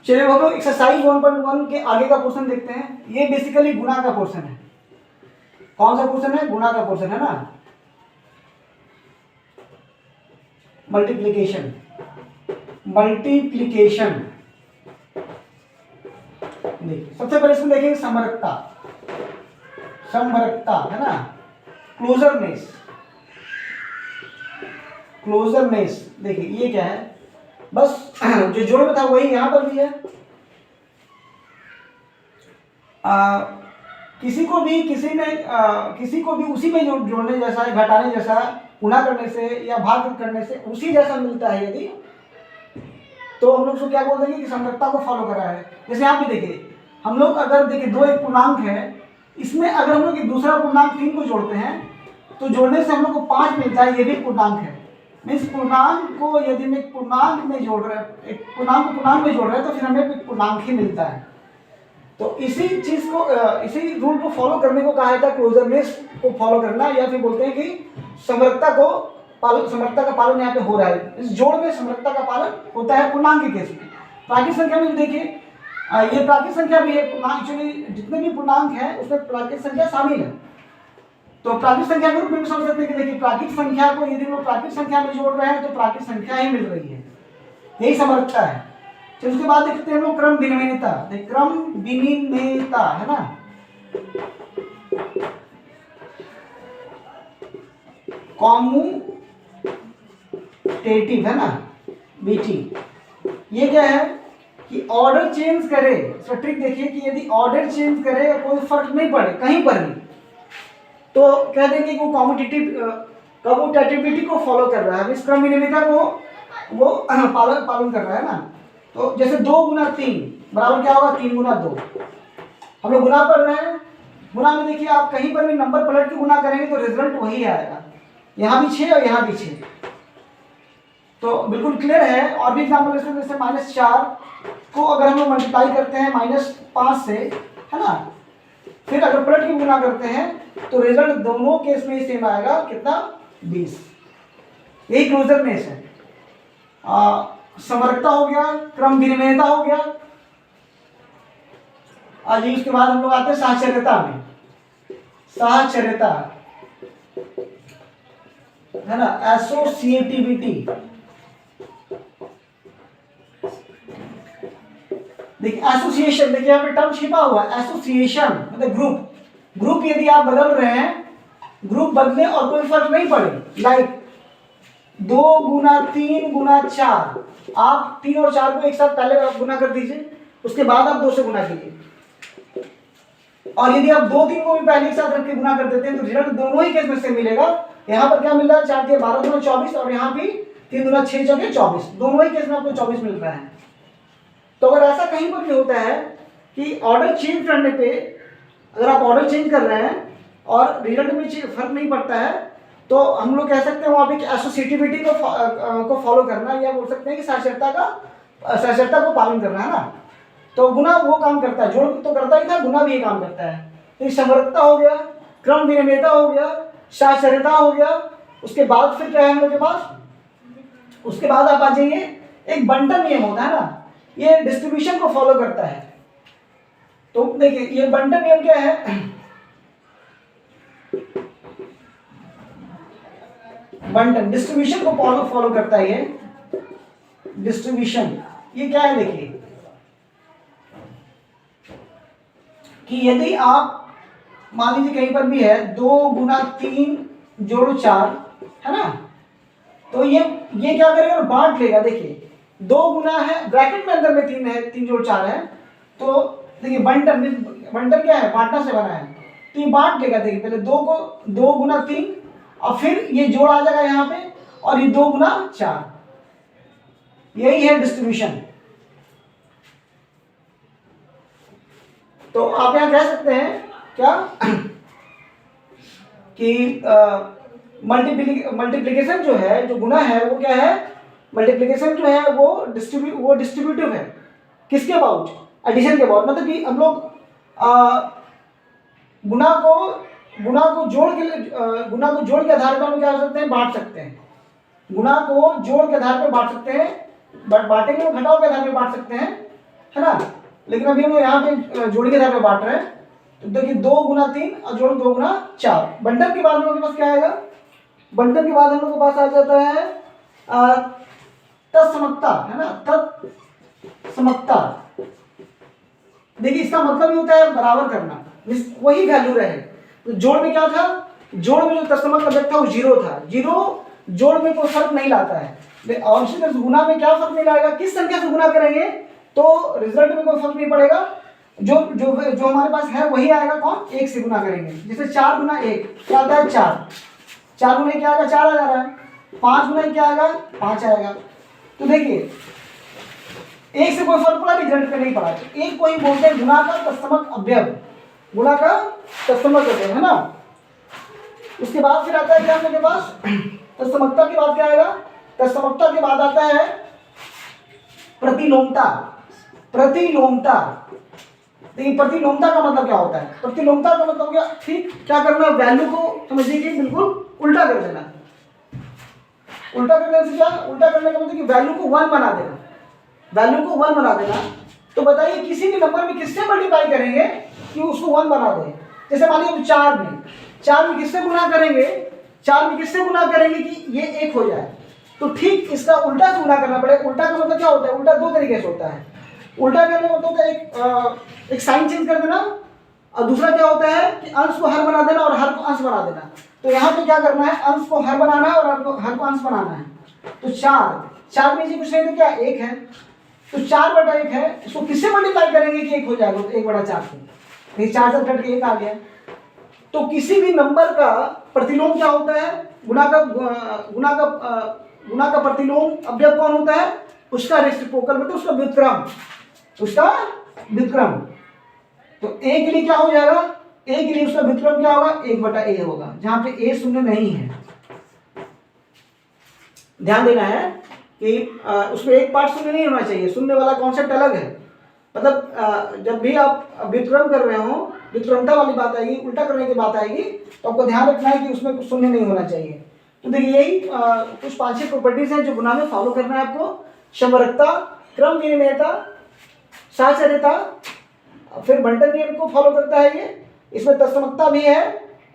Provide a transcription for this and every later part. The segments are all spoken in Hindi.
चलिए हम लोग एक्सरसाइज 1.1 के आगे का पोर्शन देखते हैं। ये बेसिकली गुणा का पोर्शन है। कौन सा पोर्शन है? गुणा का पोर्शन है ना, मल्टीप्लिकेशन। देखिए सबसे पहले इसमें देखेंगे समरकता है ना, क्लोजरनेस। देखिए ये क्या है, बस जो जोड़ में था वही यहां पर भी है। किसी को भी उसी में जोड़ने जैसा, घटाने जैसा, गुणा करने से या भाग करने से उसी जैसा मिलता है यदि, तो हम लोग उसको क्या बोल देंगे कि समरकता को फॉलो कर रहा है। जैसे यहाँ भी देखिए, हम लोग अगर देखिए दो एक पूर्णांक है, इसमें अगर हम लोग एक दूसरा पूर्णांक 3 को जोड़ते हैं तो जोड़ने से हम लोग को 5 मिलता है। ये भी पूर्णांक है। मीन्स पूर्णांक को यदि मैं एक पूर्णांक में जोड़ रहे हैं, एक पूर्णांक को पूर्णांक में जोड़ रहे हैं, तो फिर हमें एक पूर्णांक ही मिलता है। तो इसी चीज को, इसी रूल को फॉलो करने को कहा जाता है क्लोजरनेस को फॉलो करना, या फिर बोलते हैं कि समरकता का पालन यहाँ पे हो रहा है। इस जोड़ में समरकता का पालन होता है पूर्णांक के केस में। प्राकृत संख्या में भी देखिए, ये प्राकृत संख्या भी है। एक्चुअली जितने भी पूर्णांक है उसमें प्राकृत संख्या शामिल है। तो प्राकृत संख्या के रूप में भी समझ सकते हैं कि देखिए प्राकृत संख्या को यदि वो प्राकृत संख्या में जोड़ रहे हैं तो प्राकृत संख्या ही मिल रही है, यही समरकता है। तो उसके बाद देखते हैं हम लोग क्रम विनिमेयता। क्रम विनिमेयता है ना, कॉम्यूटेटिव है ना, बीटी। ये क्या है कि ऑर्डर चेंज करे। इसका ट्रिक देखिए कि यदि ऑर्डर चेंज करे कोई फर्क नहीं पड़े कहीं पर भी, तो कह देंगे कि वो कॉम्यूटेटिविटी को फॉलो कर रहा है, इस क्रम विनिमेयता को वो पालन कर रहा है ना। तो जैसे 2 गुना 3 बराबर क्या होगा? 3 गुना 2। हम लोग गुना पढ़ रहे हैं। गुना में देखिए आप कहीं पर भी नंबर पलट के गुना करेंगे तो रिजल्ट वही आएगा। यहाँ भी 6 और यहाँ भी 6, तो बिल्कुल क्लियर है। और भी एग्जाम्पल जैसे -4 को अगर हम लोग मल्टीप्लाई करते हैं -5 से, है ना, फिर अगर पलट के गुना करते हैं तो रिजल्ट दोनों केस में सेम आएगा। कितना? 20। यही क्लोजरनेस है। समरकता हो गया, क्रम विनिमेयता हो गया। आज उसके बाद हम लोग आते हैं साहचर्यता में। साहचर्यता है ना, एसोसिएटिविटी। देखिए एसोसिएशन, देखिए यहाँ पे टर्म छिपा हुआ है। एसोसिएशन मतलब ग्रुप यदि आप बदल रहे हैं, ग्रुप बदले और कोई फर्क नहीं पड़े, लाइक 2 गुना 3 गुना 4, आप 3 और 4 को एक साथ पहले आप गुना कर दीजिए, उसके बाद आप 2 से गुना कीजिए। और यदि आप 2 3 को भी पहले एक साथ रख के गुना कर देते हैं तो रिजल्ट दोनों ही केस में से मिलेगा। यहाँ पर क्या मिल रहा है? 4 के 12 गुना 24, और यहाँ भी 3 गुना 6 चौके 24, दोनों ही केस में आपको 24 मिल रहा है। तो अगर ऐसा कहीं पर भी होता है कि ऑर्डर चेंज करने पे, अगर आप ऑर्डर चेंज कर रहे हैं और रिजल्ट में फर्क नहीं पड़ता है, तो हम लोग कह सकते हैं वहाँ पे एसोसिएटिविटी को फॉलो करना, या बोल सकते हैं कि साक्षरता को पालन करना, है ना। तो गुना वो काम करता है, जोड़ तो करता ही था, गुना भी ये काम करता है। तो समरकता हो गया, क्रम विनिमेयता हो गया, साक्षरता हो गया। उसके बाद फिर क्या है हम लोग के पास? उसके बाद आप आ जाइए, एक बंटन नियम होता है ना, ये डिस्ट्रीब्यूशन को फॉलो करता है। तो देखिए ये बंटन नियम क्या है? बंटन डिस्ट्रीब्यूशन को फॉलो करता है। ये डिस्ट्रीब्यूशन ये क्या है? देखिए कि यदि आप मान लीजिए कहीं पर भी है 2 गुना 3 जोड़ो 4, है ना, तो ये क्या करेगा? बांट लेगा। देखिए 2 गुना है, ब्रैकेट में अंदर में 3 है, 3 जोड़ 4 है, तो देखिए बंटन क्या है? बांटना से बना है, तो ये बांट लेगा। देखिए पहले 2 गुना 3, और फिर ये जोड़ आ जाएगा यहाँ पे, और ये 2 गुना 4, यही है डिस्ट्रीब्यूशन। तो आप यहाँ कह सकते हैं क्या कि मल्टीप्लिकेशन जो है, जो गुना है वो क्या है? मल्टीप्लिकेशन जो है वो डिस्ट्रीब्यूटिव है। किसके अबाउट? एडिशन के अबाउट। मतलब कि हम लोग गुना को जोड़ के आधार पर हम क्या कर सकते हैं? बांट सकते हैं। गुना को जोड़ के आधार पर बांट सकते हैं, बांटेंगे घटाव के आधार पर बांट सकते हैं, है ना। लेकिन अभी हम लोग यहाँ पे जोड़ी के आधार पे बांट रहे हैं। तो देखिए 2 गुना 3 और जोड़ 2 गुना 4। बंटन के बाद हम लोग के पास क्या आएगा, बंटन के बाद हम लोग के पास आ जाता है तत्समकता, है ना, तत्समकता। देखिए इसका मतलब ये होता है बराबर करना, वही वैल्यू रहे। तो जोड़ में क्या था, जोड़ में जो तत्समक अभिव्यक्त था वो 0 था। 0 जोड़ में कोई फर्क नहीं लाता है। और इसी तरह गुना में क्या फर्क नहीं लाएगा, किस संख्या से गुना करेंगे तो रिजल्ट में कोई फर्क नहीं पड़ेगा। जो जो जो हमारे पास है वही आएगा, कौन, 1 से गुना करेंगे। जैसे 4 गुना 1 क्या आता है 4, 4 गुना क्या आएगा 4 आ जा रहा है, 5 गुना क्या आएगा 5 आएगा। तो देखिए 1 से कोई फर्क पड़ा, रिजल्ट पे नहीं पड़ा। तो एक को ही बोलते हैं गुना का तत्समक अवयव, गुना का तत्समक अवयव, है ना। उसके बाद फिर आता है क्या हम लोग के पास, तत्समकता के बाद क्या आएगा, तत्समकता के बाद आता है प्रतिलोमता। प्रतिलोमता, देखिए प्रतिलोमता का मतलब क्या होता है, प्रतिलोमता का मतलब क्या, ठीक क्या करना, वैल्यू को समझिए कि बिल्कुल उल्टा कर देना। उल्टा करने से क्या, उल्टा करने का मतलब कि वैल्यू को 1 बना देना, वैल्यू को 1 बना देना। तो बताइए किसी भी नंबर में किससे मल्टीप्लाई करेंगे कि उसको 1 बना दें। जैसे मान लीजिए 4 में किससे गुना करेंगे, 4 में किससे गुना करेंगे कि ये 1 हो जाए। तो ठीक इसका उल्टा से गुना करना पड़ेगा। उल्टा का मतलब क्या होता है, उल्टा 2 तरीके से होता है। उल्टा करने का मतलब होता है एक साइन चेंज कर देना, और दूसरा क्या होता है कि अंश को हर बना देना और हर को अंश बना देना। तो यहाँ पे क्या करना है, अंश को हर बनाना है और हर को अंश बनाना है। तो 4 में से कुछ नहीं तो क्या 1 है, तो 4/1 है, इसको किससे मल्टीप्लाई करेंगे कि 1 हो जाएगा, तो 1/4 से। 4 से कट के 1 आ गया। तो किसी भी नंबर का प्रतिलोम क्या होता है, गुना का प्रतिलोम अवयव कौन होता है, उसका रेसिप्रोकल, मतलब उसका व्युत्क्रम, उसका व्युत्क्रम। तो a के लिए क्या हो जाएगा, a के लिए उसका व्युत्क्रम क्या होगा, 1/a होगा, जहां पे a शून्य नहीं है। ध्यान देना है कि उसमें एक पार्ट शून्य नहीं होना चाहिए, शून्य वाला कॉन्सेप्ट अलग है। मतलब जब भी आप व्युत्क्रम कर रहे हो, व्युत्क्रमता वाली बात आएगी, उल्टा करने की बात आएगी, तो आपको ध्यान रखना है कि उसमें कुछ शून्य नहीं होना चाहिए। तो देखिए यही कुछ 5-6 प्रॉपर्टीज हैं जो गुना में फॉलो करना है आपको। समरकता, क्रम विनिमयता, साचर्यता, फिर बंटन नियम को फॉलो करता है ये। इसमें तत्समकता भी है,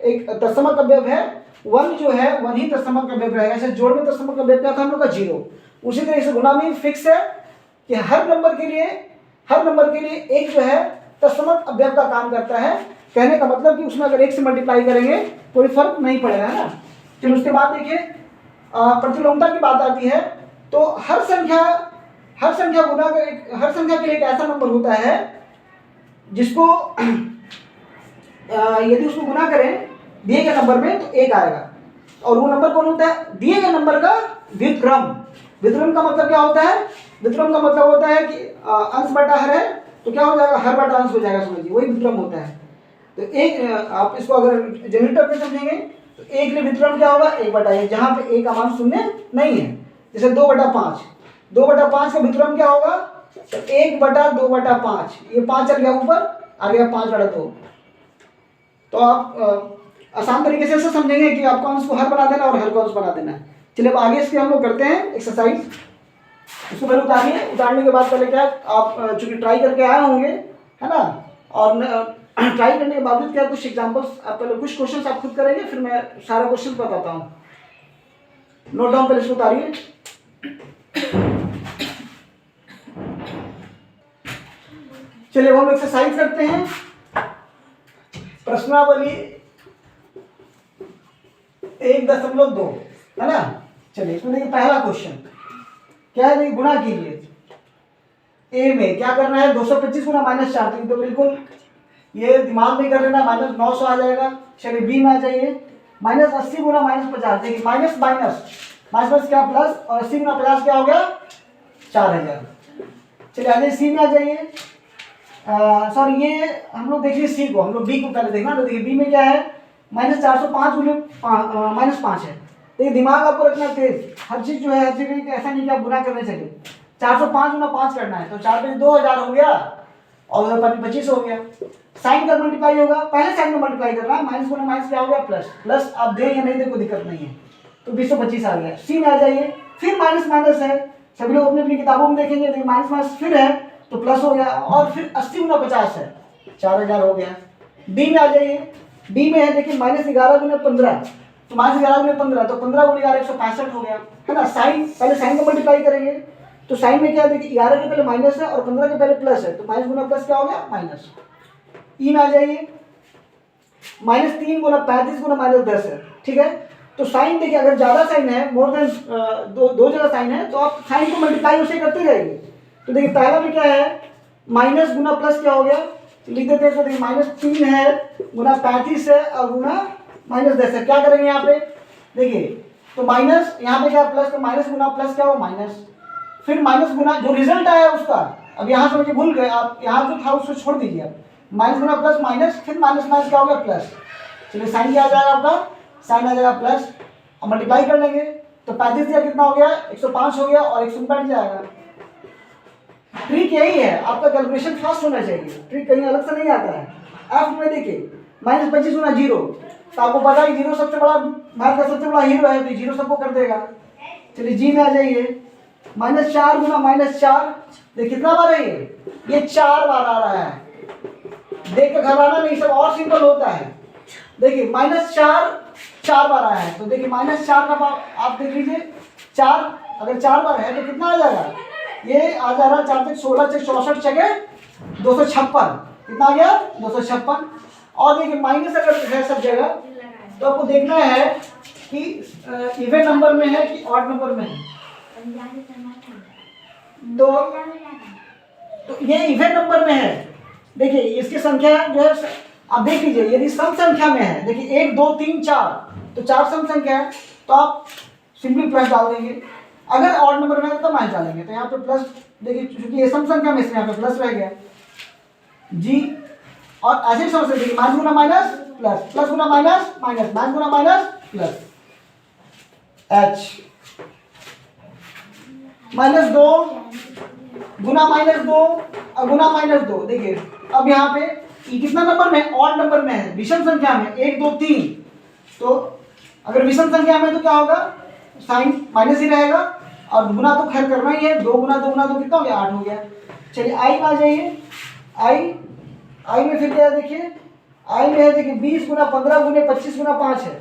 एक तत्समक अवयव है, 1 जो है 1 ही तत्समक अवयव रहेगा। जैसे जोड़ में तत्समक अवयव क्या था हम लोग का 0, उसी तरह से गुना में फिक्स है कि हर नंबर के लिए एक जो है तत्समक अवयव का काम करता है। कहने का मतलब कि उसमें अगर 1 से मल्टीप्लाई करेंगे कोई फर्क नहीं पड़ेगा, है ना। चलो उसके बाद देखिए प्रतिलोमता की बात आती है। तो हर संख्या के लिए एक ऐसा नंबर होता है जिसको यदि उसको गुना करें दिए गए नंबर में तो 1 आएगा, और वो नंबर कौन होता है, दिए गए नंबर का व्युत्क्रम। व्युत्क्रम का मतलब क्या होता है, व्युत्क्रम का मतलब होता है कि अंश बटा हर है तो क्या हो जाएगा, हर बटा अंश हो जाएगा, समझिए वही व्युत्क्रम होता है। तो एक आप इसको अगर जनरेटर पे समझेंगे तो 1 के लिए व्युत्क्रम क्या होगा, 1/1, जहां पे 1 का मान शून्य नहीं है। जैसे 2/5 का व्युत्क्रम क्या होगा, तो 1/2/5, ये 5 चल गया ऊपर, आ गया 5/2। तो आप आसान तरीके से ऐसे समझेंगे कि आपको अंश को हर बना देना और हर को अंश बना देना है। चलिए अब आगे इसके हम लोग करते हैं एक्सरसाइज। इसको पहले उतारिए, उतारने के बाद पहले क्या आप चूंकि ट्राई करके आए होंगे, है ना, और ट्राई करने के बाद क्या कुछ एग्जांपल्स आप पहले कुछ क्वेश्चंस आप खुद करेंगे, फिर मैं सारा क्वेश्चन बताता हूँ। नोट डाउन पहले इसको उतारिए। चलिए हम एक्सरसाइज करते हैं। प्रश्नावली 1.2, है ना। चलिए इसमें देखिए पहला क्वेश्चन क्या है, देखिए गुणा कीजिए। ए में क्या करना है, 225 गुना -4, तो बिल्कुल ये दिमाग में कर लेना, -900 आ जाएगा। चलिए बी में आ जाइए, -80 गुना -50, देखिए माइनस माइनस क्या प्लस, और 80 गुना 50 क्या हो गया 4000। चलिए आगे सी में आ जाइए। सॉरी ये हम लोग देखिए सी को, हम लोग बी को पहले देखना। तो देखिए बी में क्या है, -405 गुने -5 है। देखिए दिमाग आपको रखना तेज, हर चीज जो है हर चीज ऐसा नहीं कि आप गुना करने चले। 405 गुना 5 करना है, तो 4 पे 2000 हो गया और 25 हो गया। साइन का मल्टीप्लाई होगा, पहले साइन में मल्टीप्लाई करना है, माइनस गुना माइनस क्या हो गया प्लस, प्लस आप दें या नहीं दे कोई दिक्कत नहीं है। तो 225 आ गया। सी में आ जाइए, फिर माइनस माइनस है, सभी लोग अपनी अपनी किताबों में देखेंगे, माइनस माइनस फिर है तो प्लस हो गया, और फिर 80 गुना 50 है, 4000 हो गया। डी में आ जाइए, डी में है देखिए -11 गुना 15, तो -11 गुना 15 तो 15 गुना 11 165 हो गया, है ना। साइन, पहले साइन को मल्टीप्लाई करेंगे, तो साइन में क्या है देखिए 11 के पहले माइनस है और 15 के पहले प्लस है, तो माइनस गुना प्लस क्या हो गया माइनस। ई में आ जाइए, -3 गुना 35 गुना -10 है, ठीक है। तो साइन देखिए अगर ज़्यादा साइन है, मोर देन दो जगह साइन है, तो आप साइन को मल्टीप्लाई उसे करते जाइए। तो देखिए पहला में क्या है, माइनस गुना प्लस क्या हो गया, लिख देते हैं। तो देखिए -3 है गुना 35 है और गुना -10 है। क्या करेंगे यहाँ पे देखिए, तो माइनस यहाँ पे क्या प्लस, तो माइनस गुना प्लस क्या हो माइनस, फिर माइनस गुना जो रिजल्ट आया उसका, अब यहाँ समझिए भूल गए आप, यहाँ जो था उसको छोड़ दीजिए आप, माइनस गुना प्लस माइनस, फिर माइनस माइनस क्या हो गया प्लस। चलिए साइन क्या आ जाएगा आपका, साइन आ जाएगा प्लस, अब मल्टीप्लाई कर लेंगे, तो 35 दिया कितना हो गया 105 हो गया, और 100 बैठ जाएगा। ट्रिक यही है, आपका कैलकुलेशन फास्ट होना चाहिए, ट्रिक कहीं अलग से नहीं आता है। एफ में देखिए -25 गुना 0, तो आपको पता है 0 सबसे बड़ा, मैथ का सबसे बड़ा हीरो है, तो 0 सबको कर देगा। चलिए जी में आ जाइए, -4 गुना -4, देखिए कितना बार है ये 4 बार आ रहा है। देख के घबराना नहीं, सब और सिंपल होता है। देखिए -4 4 बार आया है, तो देखिए -4 का आप देख लीजिए 4, अगर 4 बार है तो कितना आ जाएगा, ये आ जा रहा 4 से 16 से 64 जगह 256, कितना आ गया 256। और देखिए माइनस अगर है सब जगह, तो आपको देखना है कि इवन नंबर में है कि ऑड नंबर में है। तो ये इवन नंबर में है, देखिए इसकी संख्या जो है आप देख लीजिए, यदि सम संख्या में है, देखिए 1 2 3 4, तो 4 सम संख्या है, तो आप सिंपली प्लस डाल देंगे। अगर ऑड नंबर में है तो माइनस डालेंगे, तो यहाँ पे प्लस, देखिए क्योंकि ये सम संख्या में, इसलिए यहाँ पे प्लस रह गया जी। और ऐसे ही समझ सकते माइनस गुना माइनस प्लस, प्लस गुना माइनस माइनस, माइनस गुना माइनस प्लस, एच -2 गुना -2 और गुना -2। देखिए अब यहाँ पे ये कितना नंबर में, ऑड नंबर में है, विषम संख्या में 1 2 3, तो अगर विषम संख्या में तो क्या होगा, साइन माइनस ही रहेगा, और गुना तो खैर करना ही है, 2 गुना 2 गुना 2 कितना हो गया 8 हो गया। चलिए आई में आ जाइए, आई में फिर क्या है देखिए, आई में है देखिए 20 गुना 15 गुने 25 गुना 5 है,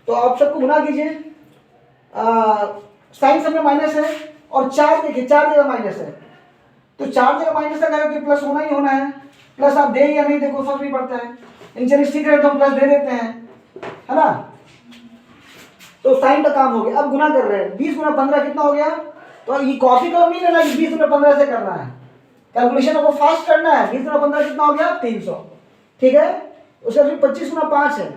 तो आप सबको गुना कीजिए, साइन सब में माइनस है, और 4 देखिए 4 जगह माइनस है, तो 4 जगह माइनस है तो प्लस होना ही होना है। प्लस आप दे या नहीं देखो फर्क नहीं पड़ता है, लेकिन चलिए ठीक है तो हम प्लस दे देते हैं, है ना। तो साइन का काम हो गया। अब गुना कर रहे हैं, 20 गुना 15 कितना हो गया, तो ये कॉपी कलम नहीं लेना कि 20 गुना 15 से करना है, कैलकुलेशन आपको फास्ट करना है। 20 गुना 15 कितना हो गया 300, ठीक है। उसके बाद 25 गुना 5 है,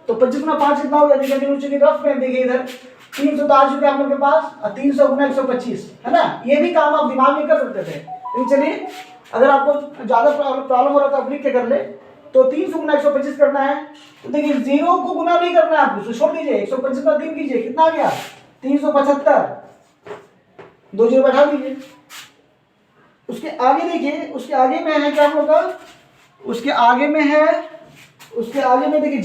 तो 25 गुना 5 कितना हो गया, देखिए रफ में देखिए इधर 300 तो आ चुके आप लोग के पास, और 300 गुना 125, है ना। ये भी काम आप दिमाग में कर सकते थे, लेकिन चलिए अगर आपको ज़्यादा प्रॉब्लम हो रहा था आप लिख के कर ले। तो 300 गुना 125 करना है, तो देखिए 0 को गुना नहीं करना है आपको, छोड़ दीजिए, 125 का 3 कीजिए, कितना आ गया 375, 2 0 बैठा दीजिए। उसके आगे देखिए, उसके आगे में है क्या आप लोग का, उसके आगे में है, उसके आगे में देखिए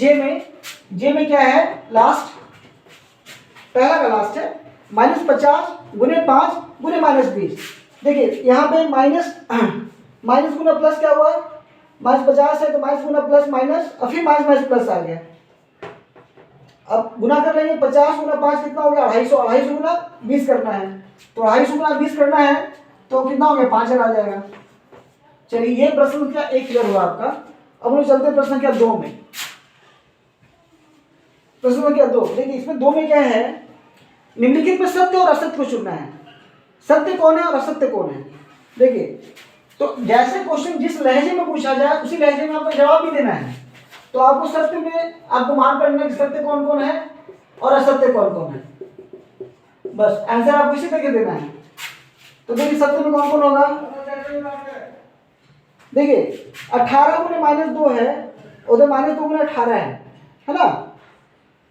जे में क्या है, लास्ट, पहला का लास्ट है -50 गुने 5 गुने -20। देखिए यहाँ पे माइनस गुना प्लस क्या हुआ, -50 है तो माइनस गुना प्लस माइनस, और फिर माइनस प्लस आ गया। अब गुना कर लेंगे, 50 गुना 5 कितना हो गया 250, 250 गुना 20 करना है, तो 250 गुना 20 करना है, तो कितना हो गया 5000 आ जाएगा। चलिए ये प्रश्न संख्या 1 क्लियर हुआ आपका। अब हम चलते हैं प्रश्न संख्या 2 में। प्रश्न संख्या 2 देखिए, इसमें 2 में क्या है, निम्नलिखित में सत्य और असत्य को चुनना है। सत्य कौन है और असत्य कौन है। देखिए तो जैसे क्वेश्चन जिस लहजे में पूछा जाए उसी लहजे में आपको जवाब भी देना है। तो आपको सत्य में आपको मान करना है कि सत्य कौन कौन है और असत्य कौन कौन है, बस आंसर आपको इसी तरीके देना है। तो देखिए सत्य में कौन कौन होगा, देखिए 18 गुने -2 है, उधर -2 गुने 18 है ना।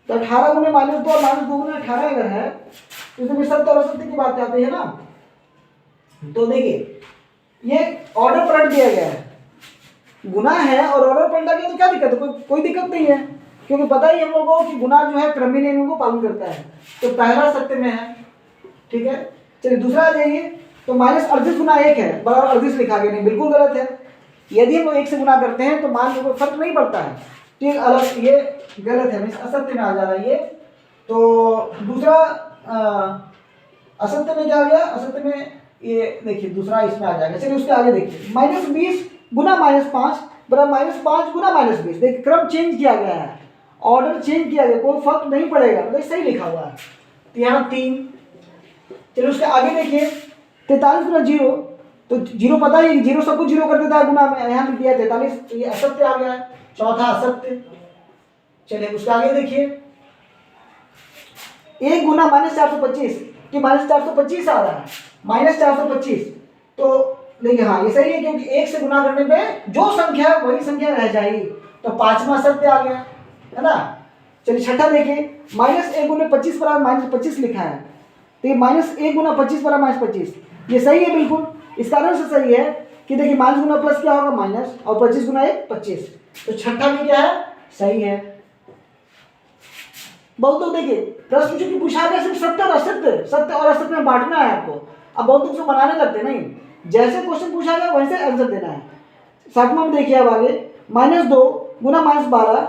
तो 18 गुने -2 और -2 गुने 18 अगर है तो इसमें सत्य और असत्य की बात आती है ना। तो देखिए ये ऑर्डर पलट दिया गया है, गुना है और ऑर्डर पलटा गया, तो क्या दिक्कत है, कोई दिक्कत नहीं है, क्योंकि पता ही हम लोगों को कि गुना जो है क्रम नियम को पालन करता है। तो पहला सत्य में है, ठीक है। चलिए दूसरा आ जाइए, तो -38 गुना 1 है बराबर 38 लिखा गया, नहीं बिल्कुल गलत है। यदि हम 1 से गुना करते हैं तो मान लो कोई फर्क नहीं पड़ता है, ठीक, अलग ये गलत है, असत्य में आ जा रहा है ये। तो दूसरा असत्य में क्या आ गया, असत्य में ये देखिए दूसरा इसमें आ जाएगा। चलिए उसके आगे देखिए, -20 गुना -5 बराबर -5 गुना -20। देखिए क्रम चेंज किया गया है, ऑर्डर चेंज किया गया, कोई फर्क नहीं पड़ेगा, मतलब सही लिखा हुआ है। तो यहाँ 3। चलिए उसके आगे देखिए, 43 गुना 0, तो 0 पता ही, 0 सब कुछ 0 कर देता है गुना में, यहाँ लिख दिया 43, तो ये असत्य आ गया है, चौथा असत्य। चलिए उसके आगे देखिए, 1 गुना -425, कि -425 आ रहा है, -425। तो देखिए हाँ ये सही है, क्योंकि 1 से गुना करने पे जो संख्या वही संख्या रह जाएगी, तो 5वां सत्य आ गया, है ना। चलिए छठा देखिए, -1 गुना 25 बराबर -25 लिखा है, तो ये -1 गुना 25 बराबर -25, ये सही है बिल्कुल। इस कारण से सही है कि देखिए माइनस गुना प्लस क्या होगा माइनस, और 25 गुना 1 25, तो छठा भी क्या है, सही है। बहुत लोग देखिए प्रश्न जो पूछा गया सिर्फ सत्य और असत्य, सत्य और असत्य में बांटना है आपको। अब बहुत लोग उसको बनाने लगते नहीं, जैसे क्वेश्चन पूछा गया वैसे आंसर देना है। सातवां में देखिए अब आगे, -2 गुना -12,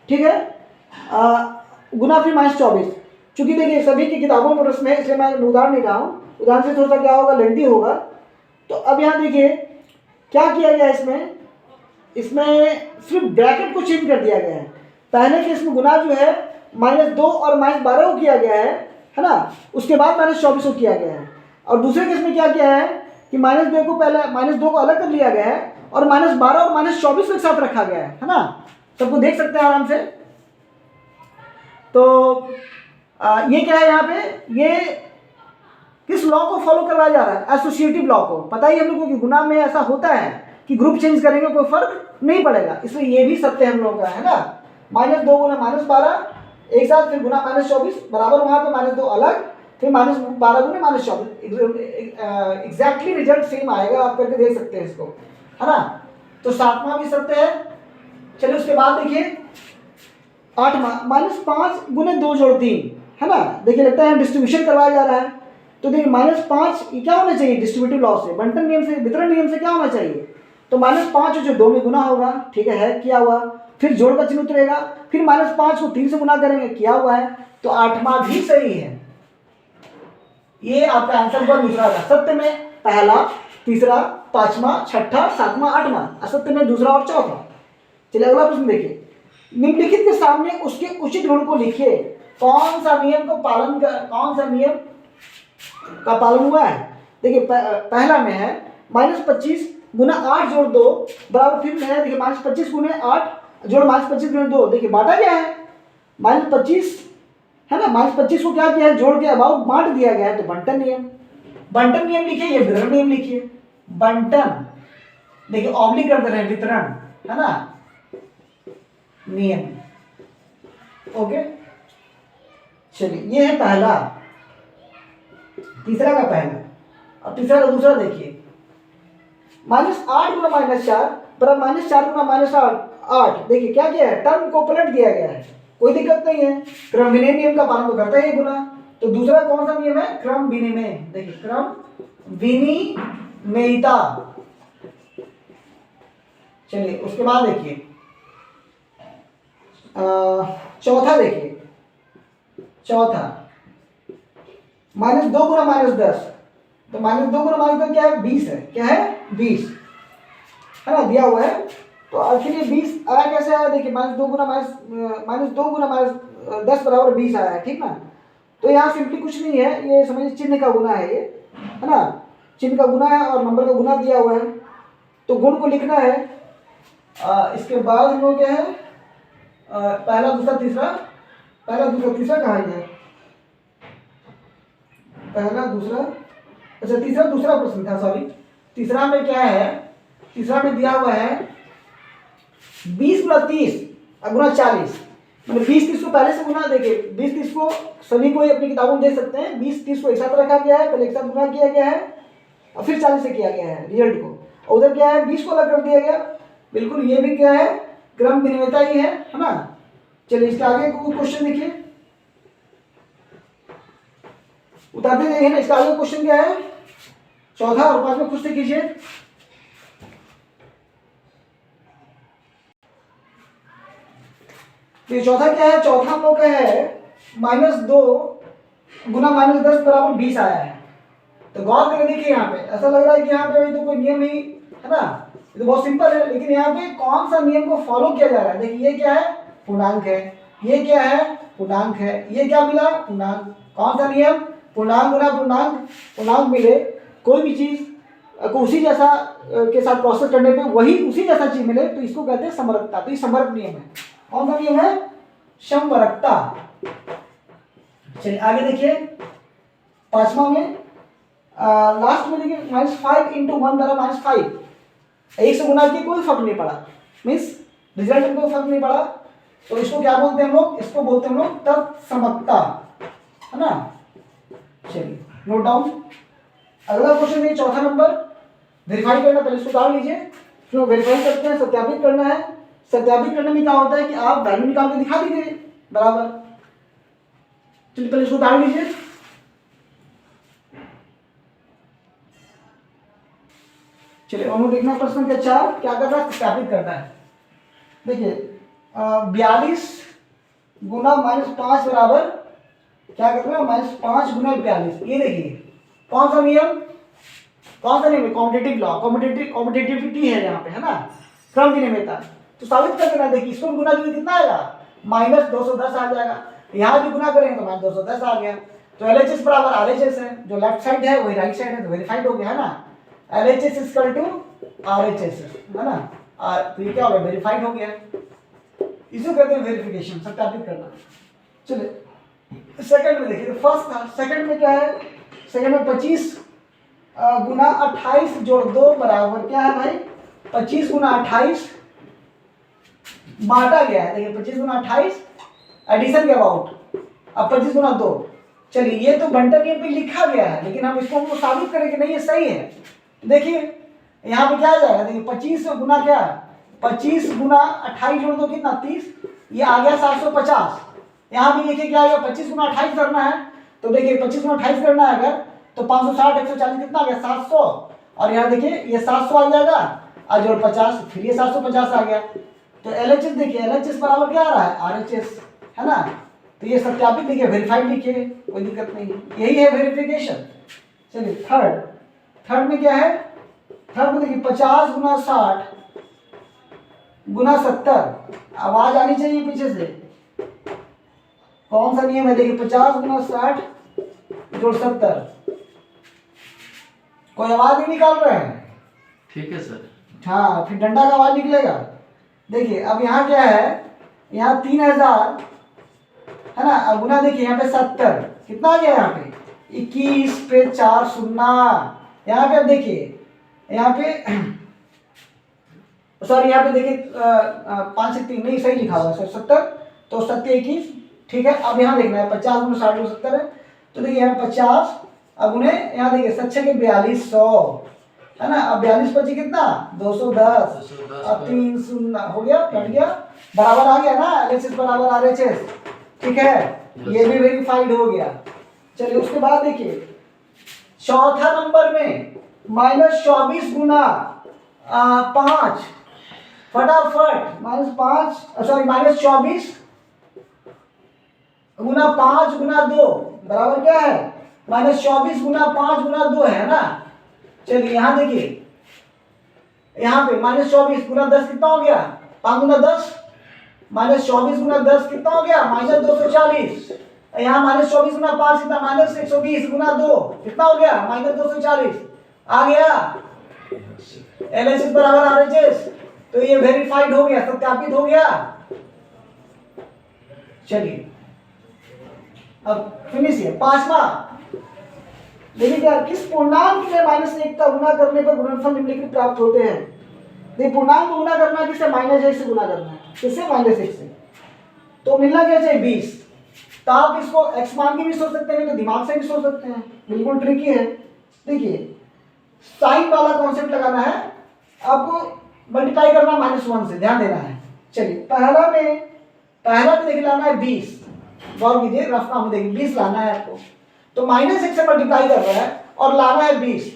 ठीक है, गुना फिर -24। चूंकि देखिए सभी की किताबों में प्रश्न है, इसलिए मैं उदाहरण नहीं रहा हूँ, उदाहरण से थोड़ा सा क्या होगा, लेंथी होगा। तो अब यहाँ देखिए क्या किया गया है, इसमें सिर्फ ब्रैकेट को चेंज कर दिया गया है। पहले केस में गुना जो है -2 और -12 को किया गया है ना, उसके बाद -24 को किया गया है। और दूसरे केस में क्या किया है कि -2 को पहले -2 को अलग कर लिया गया है, और -12 और -24 को एक साथ रखा गया है ना। सबको देख सकते हैं आराम से। तो ये क्या है यहाँ पे, ये किस लॉ को फॉलो करवाया जा रहा है, एसोसिएटिव लॉ को। पता ही हम लोगों को कि गुना में ऐसा होता है कि ग्रुप चेंज करेंगे कोई फर्क नहीं पड़ेगा, इसलिए ये भी सत्य हम लोगों का है ना। -2 गुना -12 एक साथ, फिर गुना -24 बराबर, वहां पे -2 अलग, फिर -12 गुना -24, एग्जैक्टली रिजल्ट सेम आएगा, आप करके देख सकते हैं इसको, है ना। तो सातवां भी सत्य है। चलिए उसके बाद देखिए आठवां, -5 गुने 2 जोड़ 3, है ना। देखिए लगता है डिस्ट्रीब्यूशन करवाया जा रहा है, तो देखिए -5 क्या होना चाहिए, डिस्ट्रीब्यूटिव लॉ से, बंटन नियम से, वितरण नियम से क्या होना चाहिए, तो -5 जो 2 में गुना होगा, ठीक है किया हुआ, फिर जोड़ का चिन्ह उतरेगा, फिर -5 को 3 से गुना करेंगे, किया हुआ है, तो आठवां भी सही है। ये आपका आंसर हुआ दूसरा था। सत्य में पहला, तीसरा, पांचवा, छठा, सातवां, आठवां, असत्य में दूसरा और चौथा। चलिए अगला प्रश्न देखिए, निम्नलिखित के सामने उसके उचित गुण को लिखिए। कौन सा नियम का पालन हुआ है। देखिए पहला में है -25 गुना 8 जोड़ 2 बराबर, फिर में है देखिए -25 गुने 8 जोड़ -25 गुने 2, देखिए बांटा गया है -25, है ना। -25 को क्या किया है, जोड़ के अबाउट बांट दिया गया है, तो बंटन नियम लिखिए, ये वितरण नियम लिखिए। बंटन देखिए ऑब्लिक कर दे रहे हैं, वितरण, है ना, नियम। ओके चलिए ये है पहला, तीसरा का पहला। अब तीसरा का दूसरा देखिए, -8 गुना -4 बराबर -4 गुना -8। देखिए क्या किया है, टर्म को पलट दिया गया है, कोई दिक्कत नहीं है, क्रम विनिमय नियम का पालन तो करता है गुना। तो दूसरा कौन सा नियम है, क्रम विनिमय। देखिए क्रम विनिमयता। चलिए उसके बाद देखिए चौथा देखिए, चौथा -2 गुना -10, तो -2 गुना -10 क्या है, 20 है, क्या है 20, है ना, दिया हुआ है। तो आखिर ये 20 आया कैसे आया, देखिए -2 गुना -10 बराबर 20 आया है, ठीक ना। तो यहाँ सिंपली कुछ नहीं है, ये समझिए चिन्ह का गुना है, ये है ना, चिन्ह का गुना है और नंबर का गुना दिया हुआ है, तो गुण को लिखना है। इसके बाद हम लोग क्या है, पहला दूसरा तीसरा, पहला दूसरा तीसरा कहा गया है, पहला दूसरा, अच्छा तीसरा दूसरा प्रश्न था, सॉरी। तीसरा में क्या है, तीसरा में दिया हुआ है 20 गुना 30 गुना 40, मतलब 20-30 को पहले से गुना। देखिए 20-30 को सभी को अपनी किताबों में देख सकते हैं, 20-30 को एक साथ रखा गया है, पहले एक साथ गुना किया गया है और फिर 40 से किया गया है रिजल्ट को, और उधर क्या है 20 को अलग कर दिया गया। बिल्कुल ये भी क्या है, क्रम विनिमयता ही है ना। चलिए इसके आगे क्वेश्चन देखिए, उतारते जाइए ना। इसका आगे क्वेश्चन क्या है, चौथा और पांचवा खुद से कीजिए। तो चौथा क्या है, चौथा हम लोग का है -2 गुना -10 बराबर 20 आया है। तो गौर करके देखिए, यहाँ पे ऐसा लग रहा है कि यहाँ पे तो कोई नियम ही है ना, ये तो बहुत सिंपल है, लेकिन यहाँ पे कौन सा नियम को फॉलो किया जा रहा है। देखिए ये क्या है, पूर्णांक है, ये क्या है, पूर्णांक है, ये क्या मिला, पूर्णांक। कौन सा नियम, पूर्णांक गुना पूर्णांक, पूर्णांक मिले कोई भी चीज को उसी जैसा के साथ प्रोसेस करने पे वही उसी जैसा चीज मिले तो इसको कहते हैं समरकता। तो ये समरक नियम है। कौन सा नियम है, समरकता। चलिए आगे देखिए, पांचवा में लास्ट में देखिए -5 × 1 बराबर -5। एक से गुना किए कोई फर्क नहीं पड़ा, मीन्स रिजल्ट में कोई फर्क नहीं पड़ा। तो इसको क्या बोलते हैं हम लोग, इसको बोलते हैं हम लोग तत्समकता, है ना। चलिए नोट डाउन। अगला क्वेश्चन है चौथा नंबर, वेरीफाई करना। पहले इसको डाल लीजिए, फिर वेरीफाई करते हैं, सत्यापित करना है। सत्यापित करने में क्या होता है कि आप वैल्यू निकाल के दिखा दीजिए बराबर। चलिए पहले इसको डाल लीजिए। चलिए और देखना प्रश्न के 4 क्या कर रहा है, सत्यापित करना है। देखिए 42 गुना -5 बराबर क्या कर रहे हैं, -5 गुना 42। ये देखिए कौन सा नियम, कौन सा नियम, कॉम्पिटिटिव लॉ, कॉम्पिटिटिविटी है यहाँ पे, है ना, क्रम विनिमयता। तो साबित कर देना। देखिए इसको गुना करेंगे कितना आएगा, -210 आ जाएगा। यहाँ भी गुना करेंगे तो -210 आ गया। तो LHS बराबर RHS है, जो लेफ्ट साइड है वही राइट साइड है, तो वेरीफाइड हो गया, है ना। LHS इक्वल टू RHS, है ना। तो ये क्या हो गया, वेरीफाइड हो गया। इसे कहते हैं वेरिफिकेशन, सत्यापित करना। चलिए सेकंड में देखिए, फर्स्ट था, सेकंड में क्या है, सेकंड में 25 गुना 28 जोड़ 2 बराबर क्या है भाई, 25 गुना 28 बांटा गया है। देखिए 25 गुना 28 एडिशन के अबाउट, अब 25 गुना 2। चलिए ये तो बंटन नियम पे लिखा गया है, लेकिन हम इसको हमको साबित करें कि नहीं ये सही है। देखिए यहाँ पे क्या आ जाएगा, देखिए 25 गुना क्या, 25 गुना 28 जोड़ दो कितना 30, ये आ गया 750। यहाँ भी देखिए क्या आएगा, 25 गुना 28 करना है, तो देखिए 25 गुना 28 करना है अगर, तो 560 140 कितना आ गया 700, और यहाँ देखिए ये 700 आ जाएगा और जोड़ 50 फिर ये 750 आ गया। तो LHS देखिए, LHS बराबर क्या आ रहा है, RHS, है ना। तो ये सत्यापित लिखिए, वेरीफाइड लिखिए, कोई दिक्कत नहीं, यही है वेरिफिकेशन। चलिए थर्ड में क्या है, थर्ड में देखिए 50 गुना 60 गुना 70। आवाज आनी चाहिए पीछे से, कौन सा नियम है, देखिए 50 गुना 60 जोड़ 70। कोई आवाज नहीं निकाल रहे हैं, ठीक है सर। हाँ फिर डंडा का आवाज निकलेगा। देखिए अब यहाँ क्या है, यहाँ 3000 है ना, अब गुना देखिए यहाँ पे 70 कितना आ गया, यहाँ पे 21 पे 4 शून्य। यहाँ पे अब देखिए, यहाँ पे सॉरी यहाँ पे देखिए 5 से 3 नहीं सही लिखा हुआ है 70, तो 70 21 ठीक है। अब यहाँ देखना है 50 गुना 60 70 है, तो देखिए यहाँ 50 अब उन्हें यहाँ देखिए 7 6 4200 है ना। अब 42 25 कितना 210, अब 3 शून्य हो गया, कट गया, बराबर आ गया ना, LHS बराबर RHS, ठीक है। ये भी वेरीफाइड हो गया। चलिए उसके बाद देखिए चौथा नंबर में -24 गुना 5, फटाफट -5 सॉरी -24 गुना 5 गुना 2 बराबर क्या है, -24 गुना 5 गुना 2 है ना। चलिए यहाँ देखिए, यहाँ पे -24 गुना 10 कितना हो गया, 5 गुना 10, -24 गुना 10 कितना हो गया, -240। यहाँ -24 गुना 5 कितना, -120 गुना 2 कितना हो गया, -240 आ गया। LHS बराबर RHS, तो ये वेरीफाइड हो गया, सत्यापित हो गया। चलिए अब फिनिश है। पांचवा देखिए क्या, किस पूर्णांक में -1 का गुना करने पर गुणनफल निम्नलिखित प्राप्त होते हैं। देखिए पूर्णांक को गुना करना है किससे, -1 से गुना करना है, किससे, -1 से। तो मिलना क्या चाहिए 20। तो आप इसको x मान के भी सोच सकते हैं, तो दिमाग से भी सोच सकते हैं, बिल्कुल ट्रिकी है। देखिए साइन वाला कॉन्सेप्ट लगाना है आपको, मल्टीप्लाई करना -1 से, ध्यान देना है। चलिए पहला में देखिए लाना है 20, गौर कीजिए रफ काम में देखिए 20 लाना है आपको, तो -1 से मल्टीप्लाई कर रहा है और लाना है 20।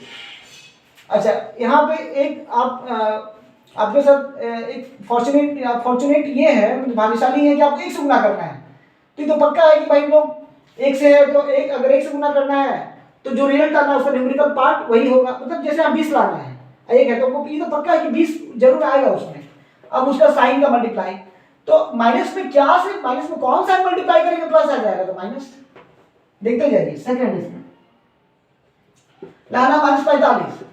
अच्छा, यहाँ पे एक आपके साथ एक फॉर्चुनेट ये है, भाग्यशाली है कि आपको एक से गुना करना है। तो ये तो पक्का है कि भाई लोग एक से है तो एक, अगर एक से गुना करना है तो जो रिजल्ट आना है उसका न्यूमेरिकल पार्ट वही होगा। मतलब जैसे आप 20 लाना है, एक है तो ये तो पक्का है कि 20 जरूर आएगा उसमें। अब उसका साइन का मल्टीप्लाई, तो माइनस में क्या से माइनस में कौन सा मल्टीप्लाई करेंगे प्लस आ जाएगा, तो माइनस। देखते जाइए सेकंड इसमें लाना -45,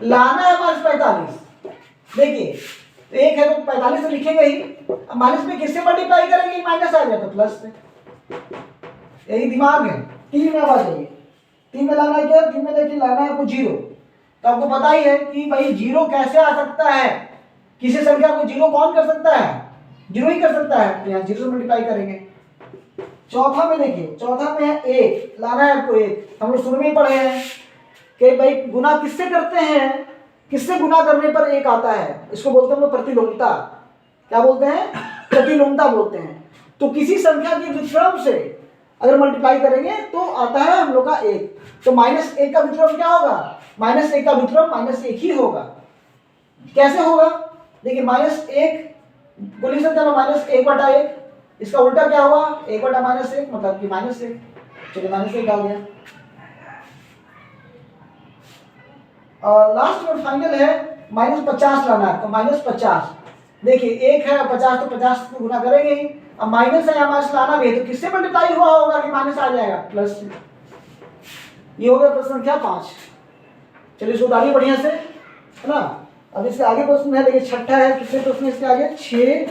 लाना है -45। देखिए तो एक है तो 45 तो लिखेंगे ही, अब माइनस में किससे मल्टीप्लाई करेंगे, माइनस आ गया तो प्लस से। यही दिमाग है। 3 में आ जाइए, 3 में लाना है क्या, 3 में देखिए लाना है आपको 0। तो आपको पता ही है कि भाई 0 कैसे आ सकता है, किसी संख्या को 0 कौन कर सकता है, 0 ही कर सकता है। तो यहाँ 0 से मल्टीप्लाई करेंगे। चौथा में देखिए, चौथा में है 1, लाना है आपको 1। हम लोग शुरू में ही पढ़े हैं कि भाई गुना किससे करते हैं, किससे गुना करने पर 1 आता है, इसको बोलते हैं हम लोग प्रतिलोमता। क्या बोलते हैं, प्रतिलोमता बोलते हैं। तो किसी संख्या के व्युत्क्रम से अगर मल्टीप्लाई करेंगे तो आता है हम लोग का 1। तो -1 का व्युत्क्रम क्या होगा, -1 का व्युत्क्रम -1 ही होगा। कैसे होगा, देखिए -1 को लिख सकते हैं -1/1, इसका उल्टा क्या हुआ, 1/-1 मतलब कि -1। चलिए -1 आ गया। और लास्ट और फाइनल है -50 लाना है, तो -50। देखिए 1 है 50 तो 50 को गुना करेंगे ही। अब माइनस है, माइनस लाना भी है तो किससे मल्टीप्लाई हुआ होगा कि माइनस आ जाएगा, प्लस से। ये हो गया प्रश्न संख्या 5। चलिए इसको उतारिए बढ़िया से, है ना। अब इसके आगे प्रश्न है, देखिए छठा है। कितने प्रश्न इसके आगे, 6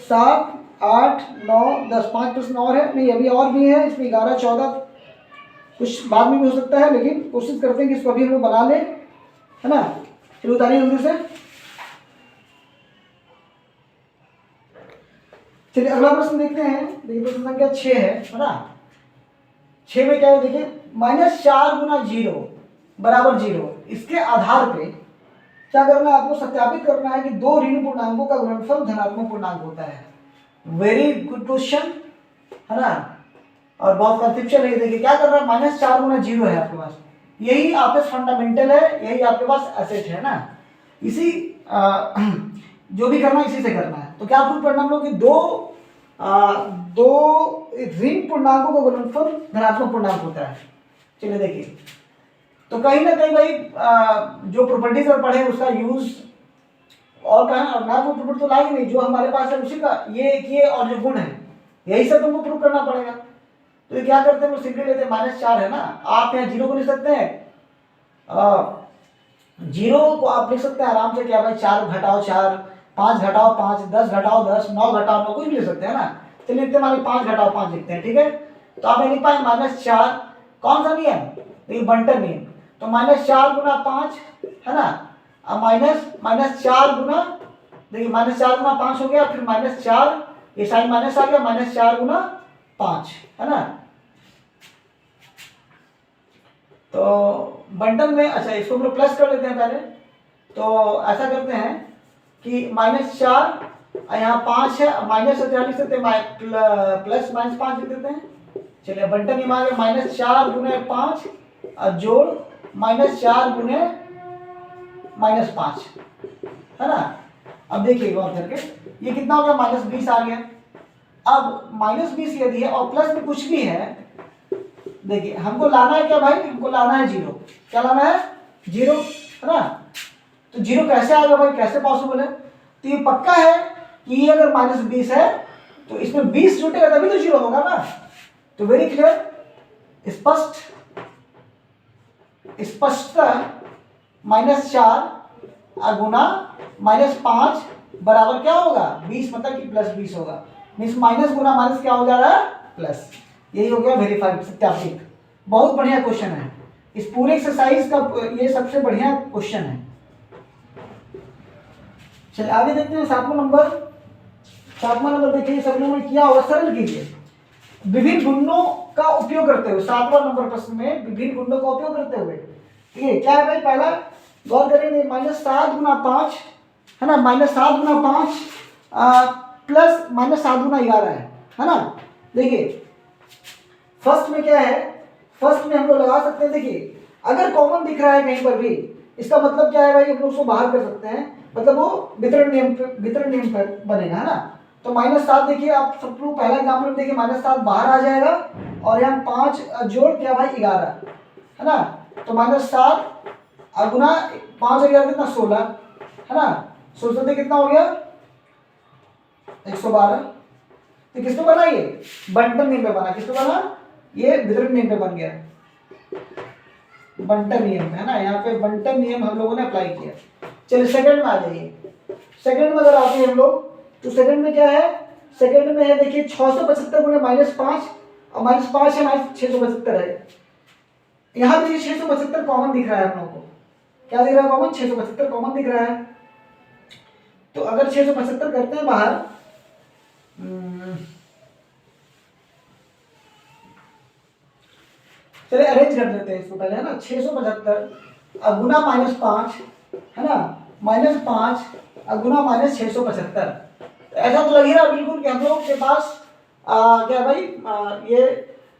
7 8 9 10, 5 प्रश्न और है। नहीं अभी और भी है इसमें, 11 14 कुछ बाद में भी हो सकता है, लेकिन कोशिश करते हैं कि इसको अभी हम लोग बना लें, है ना। चलिए उतारिए जल्दी से। चलिए अगला प्रश्न देखते हैं। देखिए प्रश्न संख्या 6 है ना। 6 में क्या है, देखिए -4 गुना 0 बराबर 0। इसके आधार पे क्या करना है, आपको सत्यापित करना है कि दो ऋण पूर्णांकों का गुणनफल धनात्मक पूर्णांक होता है। वेरी गुड क्वेश्चन, है ना। और बहुत कंसेप्शन है। देखिए क्या कर रहा है, -4 गुना 0 है आपके पास, यही आपके फंडामेंटल है, यही आपके पास एसेट है ना। इसी जो भी करना है इसी से करना है। तो क्या प्रूव करना हम लोग कि दो ऋण पूर्णांकों का गुणनफल धनात्मक पूर्णांक होता है। चलिए देखिए, तो कहीं ना कहीं भाई जो प्रॉपर्टीज और पढ़े उसका यूज और कहा, और ना वो प्रॉपर्टी तो लाएंगे नहीं, जो हमारे पास है उसी का ये और जो गुण है यही सब तुमको प्रूव करना पड़ेगा। तो ये क्या करते हैं, वो सिंपली लेते हैं -4 है ना। आप यहाँ 0 को लिख सकते हैं, 0 को आप लिख सकते हैं आराम से, क्या भाई 4 घटाओ 4, 5 घटाओ 5, 10 घटाओ 10, 9 घटाओ 9, कुछ भी लिख सकते हैं ना। चलिए लिखते हैं 5 घटाओ 5 लिखते हैं, ठीक है। तो आप लिख पाए -4, कौन सा नियम, देखिए बंटन नियम। तो -4 गुना 5, है ना। अब -4 गुना, देखिए -4 गुना 5 हो गया, फिर -4, ये साइन माइनस आ गया, -4 गुना 5, है ना। तो बंटन में, अच्छा इसको हम लोग प्लस कर लेते हैं पहले। तो ऐसा करते हैं कि -4 यहाँ 5 है, माइनस से क्या लिख सकते हैं, प्लस -5 लिख देते हैं। चलिए बंटन में आ गया -4 गुने 5 और जोड़ -4 गुने -5, है ना। अब देखिए गौर करके, ये कितना हो गया, -20 आ गया। अब -20 यदि है और प्लस में कुछ भी है, देखिए हमको लाना है क्या भाई, हमको लाना है 0। क्या लाना है, 0, है ना। तो 0 कैसे आएगा भाई, कैसे पॉसिबल है। तो ये पक्का है कि ये अगर -20 है तो इसमें 20 जुटेगा तभी तो 0 होगा ना। तो वेरी क्लियर, स्पष्ट -4 गुना -5 बराबर क्या होगा, 20, मतलब कि +20 होगा। मीन्स माइनस गुना माइनस क्या हो जा रहा है, प्लस। यही हो गया वेरीफाइड, सत्यापित। बहुत बढ़िया क्वेश्चन है, इस पूरे एक्सरसाइज का ये सबसे बढ़िया क्वेश्चन है। चलिए आगे देखते हैं 7वां नंबर देखिए, सब लोगों ने किया होगा, सरल कीजिए। विभिन्न गुणों का उपयोग करते हुए, 7वां नंबर प्रश्न में विभिन्न गुणों का उपयोग करते हुए, ठीक है। क्या है भाई, पहला गौर करेंगे, -7 गुना 5, है ना, -7 गुना 5 प्लस -7 गुना 11 है ना। देखिए फर्स्ट में क्या है, फर्स्ट में हम लोग लगा सकते हैं, देखिए अगर कॉमन दिख रहा है कहीं पर भी, इसका मतलब क्या है भाई, हम लोग उसको बाहर कर सकते हैं, मतलब वो वितरण नियम पर बनेगा, है ना। तो -7 देखिए, आप सब लोग पहला एग्जाम्पल में देखिए -7 बाहर आ जाएगा, और यहाँ 5 जोड़ क्या भाई 11, है ना। तो -7 गुना 5 और 11 कितना 16, है ना। 16 से कितना हो गया 112। तो किस पे बना, ये बंटन नियम पे बना। किस पे बना, ये वितरण नियम पे बन गया, बंटन नियम, है ना। यहाँ पे बंटन नियम हम लोगों ने अप्लाई किया। चलिए सेकंड में आ जाइए। सेकंड में अगर आते हैं हम लोग, तो सेकंड में क्या है, सेकंड में है देखिए 675 गुना -5, और -5 है -675 है। यहाँ पे 675 कॉमन दिख रहा है हम लोग को, क्या दिख रहा है कॉमन, 675 कॉमन दिख रहा है। तो अगर 675 करते हैं बाहर, चलिए अरेंज कर देते हैं इसको पहले, है ना। 675 गुना -5, है ना, -5 गुना -675। ऐसा तो लग ही रहा बिल्कुल कि हम लोग के पास क्या भाई ये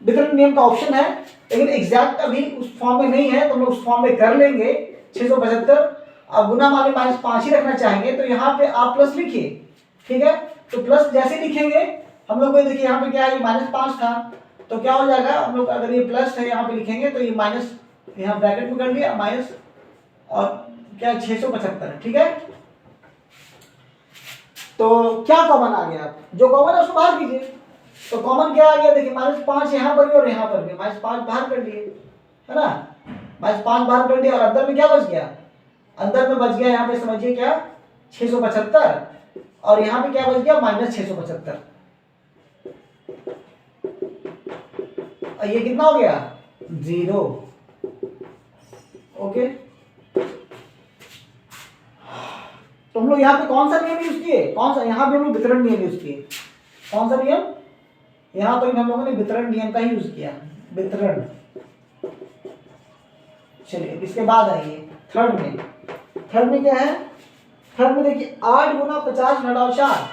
वितरण नियम का ऑप्शन है, लेकिन एग्जैक्ट अभी उस फॉर्म में नहीं है, तो हम लोग उस फॉर्म में कर लेंगे। 675 गुना माने -5 ही रखना चाहेंगे, तो यहाँ पे आप प्लस लिखिए, ठीक है। तो प्लस जैसे लिखेंगे हम लोग को, देखिए यहाँ पे क्या है, -5 था, तो क्या हो जाएगा हम लोग, अगर ये प्लस है यहाँ पे लिखेंगे तो ये माइनस यहाँ ब्रैकेट में कर दिया माइनस, और क्या 675, ठीक है। तो क्या कॉमन आ गया, जो कॉमन है उसको बाहर कीजिए। तो कॉमन क्या आ गया, देखिए -5 यहाँ पर भी और यहाँ पर भी, -5 बाहर कर लिए, है ना। -5 बाहर कर दिया, और अंदर में क्या बच गया, अंदर में बच गया यहाँ पे समझिए क्या 675, और यहाँ पे क्या बच गया -675। ये कितना हो गया 0, ओके। तो हम लोग यहाँ पे कौन सा नियम यूज किए, कौन सा, यहाँ पे हम लोग वितरण नियम यूज किए। कौन सा नियम, यहाँ पर हम लोगों ने वितरण नियम का ही यूज किया, वितरण। चलिए इसके बाद आइए थर्ड में। थर्ड में क्या है, थर्ड में देखिए 8 गुना 50 घटाओ 4,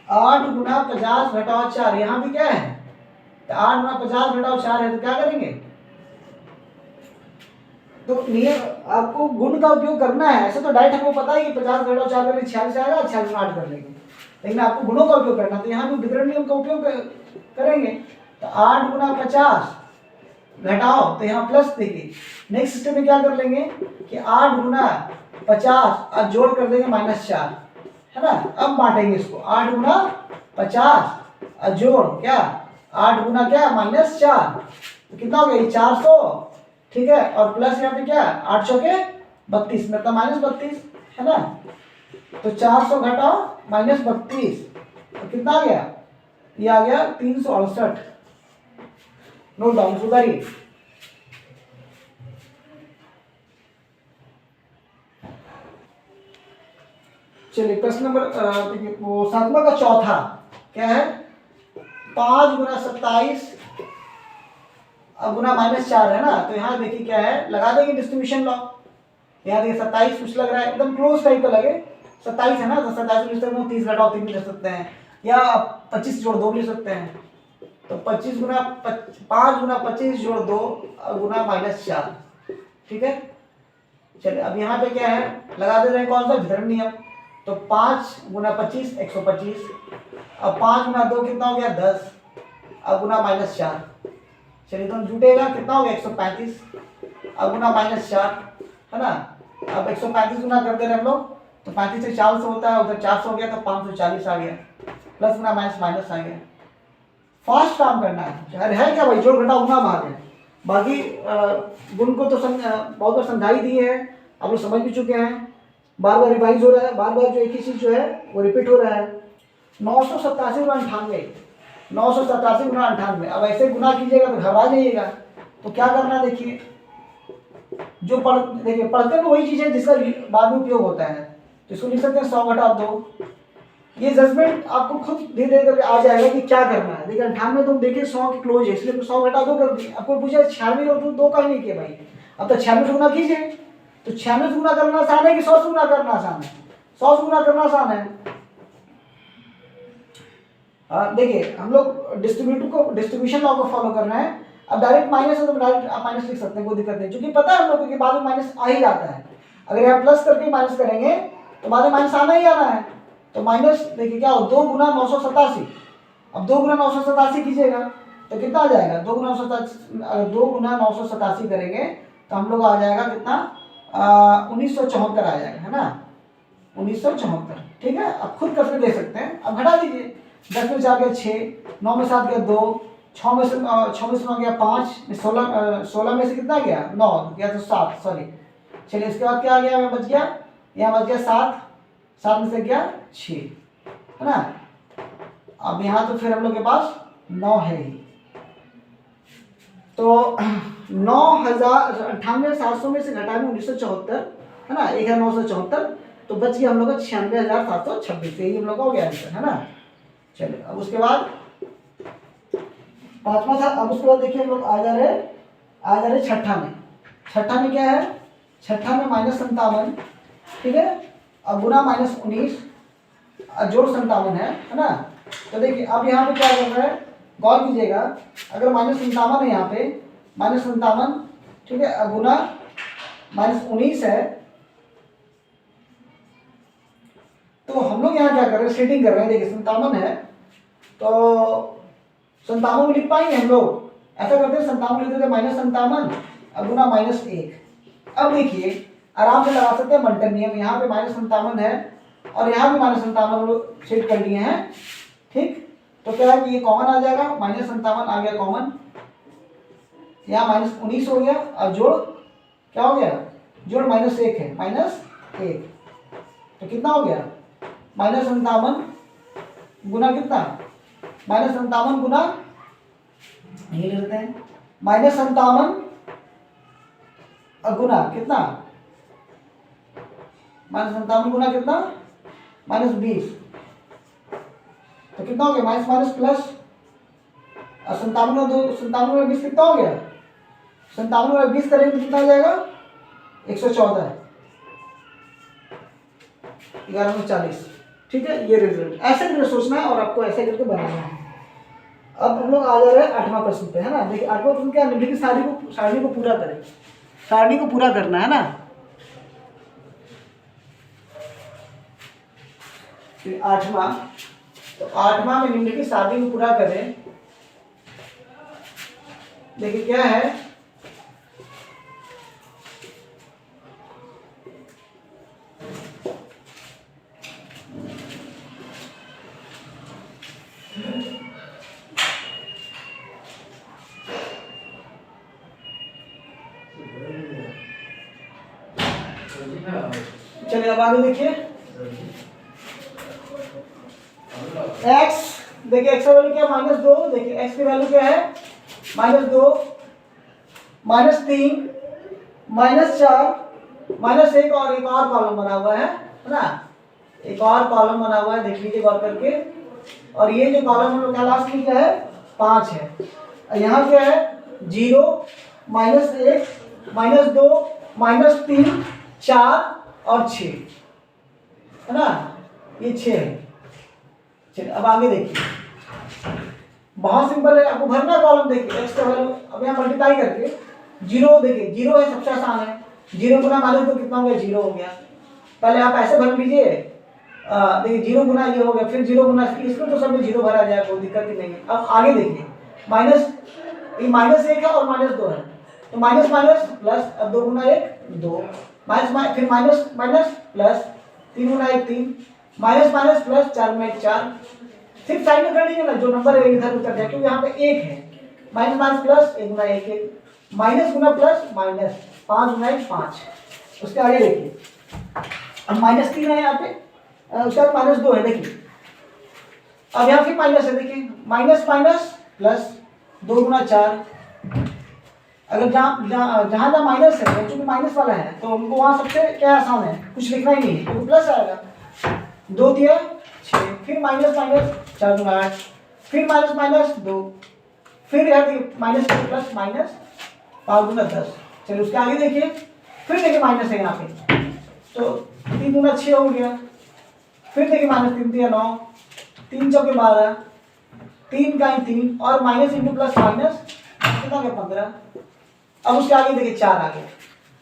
8 गुना 50 घटाओ 4, यहाँ भी क्या है 8 गुना 50 घटाओ 4 है, तो क्या करेंगे, तो नियम आपको गुण का उपयोग करना है। ऐसे तो डायरेक्ट हमको पता है कि 50 घटाओ 4 करेंगे 46 आएगा, 46 में 8 कर लेंगे, लेकिन आपको गुणों का उपयोग करना, तो यहाँ भी वितरण नियम का उपयोग करेंगे। तो 8 गुना 50 घटाओ, तो यहाँ प्लस देखिए, नेक्स्ट स्टेप में क्या कर लेंगे कि 8 गुना 50 अब जोड़ कर देंगे -4, है ना। अब बांटेंगे इसको, 8 गुना 50 जोड़ क्या 8 गुना क्या -4, तो कितना हो गया ये 400, ठीक है। और प्लस यहाँ पे क्या 8 चौके 32, मतलब -32, है ना। तो 400 घटाओ -32, तो कितना आ गया, ये आ गया 368। नोट डाउन, सुधारिए। चलिए प्रश्न नंबर वो 7वां का चौथा क्या है, 5 गुना 27 गुना -4, है ना। तो यहाँ देखिए क्या है, लगा देंगे डिस्ट्रीब्यूशन लॉ। यहाँ देखिए 27 कुछ लग रहा है एकदम क्लोज टाइप का लगे, 27 है ना, तो 27 लिख सकते हैं, 30 घटाओ 3 भी लिख सकते हैं, या 25 जोड़ 2 भी लिख सकते हैं। तो 25 गुना 5 गुना 25 जोड़ 2 गुना -4, ठीक है। चलिए अब यहाँ पे क्या है, लगा दे रहे हैं कौन सा वितरण नियम। तो 5 गुना 25 125, अब 5 गुना 2 कितना हो गया 10, अब गुना -4, चलिए तो जुटेगा कितना हो गया 135, अब गुना -4, है ना। अब 135 गुना कर दे रहे हम लोग, तो 35 से 400 होता है, उधर 400 हो गया तो 540 आ गया, प्लस गुना माइनस आ गया। फास्ट काम करना है क्या भाई, जोड़ घटाव गुना भाग है। बाकी गुण को तो बहुत बार समझा ही दिए हैं, आप लोग समझ भी चुके हैं, बार बार रिवाइज हो रहा है, बार बार जो एक ही चीज जो है वो रिपीट हो रहा है। 987 गुना 98, 987 गुना 98, अब ऐसे गुना कीजिएगा तो घबरा जाइएगा। तो क्या करना है देखिए, जो देखिए पढ़ते तो वही चीज है जिसका बाद में उपयोग होता है, तो इसको लिख सकते हैं 100 घटा 2। ये जजमेंट आपको खुद धीरे धीरे करके आ जाएगा कि क्या करना है। देखिए 98 तुम देखिए 100 की क्लोज है, इसलिए 100 घटा 2 कर दिए। आपको पूछा 96 और 2 का ही नहीं किया भाई, अब तो 96 गुना कीजिए। तो 96 गुना करना आसान है कि 100 गुना करना आसान है, 100 गुना करना आसान है। देखिए हम लोग डिस्ट्रीब्यूशन लॉ को फॉलो कर रहे हैं, अब डायरेक्ट माइनस है तो डायरेक्ट आप माइनस लिख सकते हैं, कोई दिक्कत नहीं, क्योंकि पता है हम लोग को कि बाद में माइनस आ ही जाता है। अगर यहाँ प्लस करके माइनस करेंगे तो बाद में माइनस आना ही आना है। तो माइनस देखिए क्या हो, 2 गुना 987। अब 2 गुना 987 कीजिएगा तो कितना आ जाएगा, 2 गुना 987 करेंगे तो हम लोग आ जाएगा कितना, 1974 आ जाएगा, है ना, 1974। ठीक है, अब खुद करके देख सकते हैं। अब घटा दीजिए, 10 में 4 गया 6, 9 में 7 गया 2, 6 में से 9 गया 5, 16 में से कितना गया 9 गया तो 7, सॉरी। चलिए इसके बाद क्या आ गया, बच गया, यहाँ बच गया 7, 7 में से गया 6, है ना। अब यहाँ तो फिर हम लोग के पास 9 है ही, तो 98,700 में से घटाएंगे 1974, है ना, 1974, तो बच गया हम लोग का 96,726। यही हम लोग का हो गया आंसर, है ना। चलिए अब उसके बाद पांचवा था। अब उसके बाद देखिए हम लोग आ जा रहे छठा में। छठा में क्या है, छठा में -57, ठीक है, अब गुना -19 जोड़ 57 है ना। तो देखिए अब यहाँ पे क्या कर रहा है, गौर कीजिएगा, अगर -57 है यहाँ पे, -57, ठीक है, अब गुना -19 है, तो हम लोग यहाँ क्या कर रहे हैं, सेटिंग कर रहे हैं। देखिए 57 है तो 57 में लिख पाएंगे हम लोग, ऐसा करते हैं 57 लिख देते -57 अब गुना -1। अब देखिए आराम से लगा सकते हैं मल्टन नियम, यहाँ पे -57 है और यहाँ भी -57 हम लोग सेट कर लिए हैं, ठीक। तो क्या है कि ये कॉमन आ जाएगा, -57 आ गया कॉमन, यहाँ -19 हो गया, और जोड़ क्या हो गया, जोड़ -1 है, -1, तो कितना हो गया, -57 गुना कितना, -57 गुना, ये ले लेते हैं, -57 गुना कितना, -57 गुना कितना, -20, तो कितना हो गया, माइनस प्लस, 57 में 20 कितना हो गया, 57 में 20 करेंगे तो कितना आ जाएगा, 114, 1140, ठीक है। ये रिजल्ट ऐसे करके सोचना है और आपको ऐसे करके बनाना है। अब हम लोग आ जा रहे हैं 8वां प्रश्न पे, है ना। देखिए 8वां प्रश्न क्या है, देखिए सारणी को पूरा करें, सारणी को पूरा करना है ना। 8वां, तो 8वां में निम्नलिखित सारणी को पूरा करें। देखिए क्या है, चलिए अब आगे देखिए, x, देखिए x का वैल्यू क्या है, -2, देखिए x की वैल्यू क्या है, -2, -3, -4, -1 और एक और कॉलम बना हुआ है ना, एक और कॉलम बना हुआ है, देख लीजिए गौर करके। और ये जो कॉलम हम लोग का लास्ट में क्या है, 5 है, और यहाँ क्या है 0, -1, -2, -3, 4 और 6, है ना, ये 6 है। चलिए अब आगे देखिए, बहुत सिंपल है, आपको भरना कॉलम। देखिए एक्स का वैल्यू अब यहाँ मल्टीप्लाई करके 0, देखिए 0 है, सबसे आसान है, 0 गुना -2 कितना हो गया, 0 हो गया। पहले आप ऐसे भर लीजिए, देखिए 0 गुना ये हो गया, फिर 0 गुना, इसमें तो सब में 0 भरा जाएगा, कोई दिक्कत ही नहीं है। अब आगे देखिए, ये -1 है और -2 है, तो माइनस माइनस प्लस, अब 2 गुना 1 2, माइनस फिर माइनस माइनस प्लस, 3 गुना 1 3, माइनस माइनस प्लस, 4 गुना 1 4। सिर्फ साइड में कर लीजिए ना, जो नंबर है इधर उतर जाए, क्योंकि यहाँ पे 1 है, माइनस माइनस प्लस, 1 गुना 1 1, माइनस गुना प्लस माइनस, 5 गुना 1 5। उसके आगे देखिए, अब -3 है यहाँ पे, उसके बाद -2 है, देखिए अब यहाँ फिर माइनस है, देखिए माइनस माइनस प्लस, 2 गुना 4। अगर जहाँ माइनस है, चूंकि माइनस वाला है तो उनको वहाँ सबसे क्या आसान है, कुछ लिखना ही नहीं है, क्योंकि प्लस आएगा। 2 दिया 6, फिर माइनस माइनस 4 गुना 8, फिर माइनस माइनस 2, फिर यहाँ माइनस प्लस माइनस 5 गुना 10। चलिए उसके आगे देखिए, फिर देखिए माइनस है यहाँ पे, तो 3 गुना 6 हो गया, फिर देखिए -3 दिया 9, 3 चौके 12, 3 का 3 और माइनस इंटू प्लस माइनस, कितना गया 15। अब उसके आगे देखिए 4 आ गया,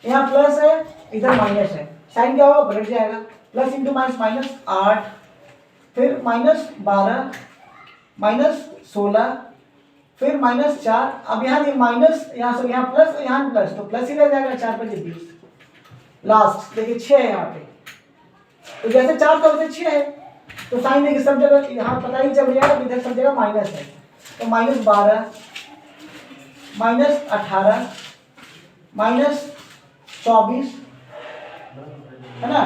यहाँ प्लस है इधर माइनस है, साइन क्या होगा पलट जाएगा, प्लस इंटू माइनस माइनस 8, फिर माइनस 12, माइनस 16, फिर माइनस 4। अब यहाँ माइनस, यहाँ से यहाँ प्लस, यहाँ प्लस, तो प्लस ही रह जाएगा, 4 5 20। लास्ट देखिए 6 है यहाँ पे, तो जैसे 4 था वैसे 6 है, तो साइन देखिए सब जगह यहाँ पता ही चल जाएगा, इधर सब जगह माइनस है, तो माइनस 12, माइनस 18, माइनस 24, है ना,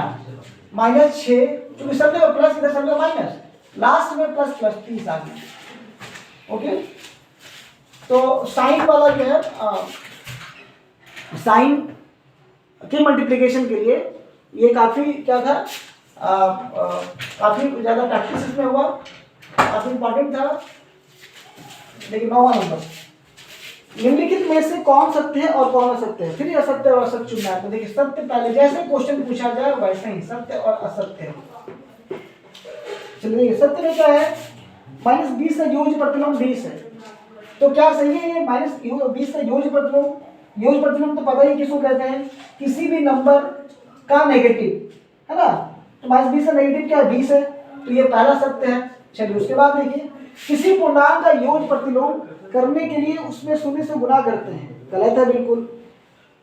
माइनस 6, क्योंकि सब जगह प्लस इधर सब जगह माइनस, लास्ट में प्लस प्लस 30 आ गया। ओके, तो साइन वाला जो है साइन के मल्टीप्लिकेशन के लिए ये काफ़ी क्या था, काफ़ी ज़्यादा प्रैक्टिस में हुआ, काफ़ी इंपॉर्टेंट था। देखिए 9वां नंबर, निम्नलिखित में से कौन सत्य है और कौन असत्य है, फिर असत्य और असत्य चुनना है। तो देखिए सत्य पहले, जैसे क्वेश्चन पूछा जाए वैसे ही सत्य और असत्य। चलिए सत्य में क्या है, -20 का योज्य प्रतिलोम 20 है, तो क्या सही है ये -20 का योज्य प्रतिलोम? योज्य प्रतिलोम तो पता ही किसको कहते हैं, किसी भी नंबर का नेगेटिव, है ना, तो -20 का नेगेटिव क्या है 20 है, तो ये पहला सत्य है। चलिए उसके बाद देखिए, किसी पूर्णांक का योज्य प्रतिलोम करने के लिए उसमें 0 से गुना करते हैं, गलत है बिल्कुल।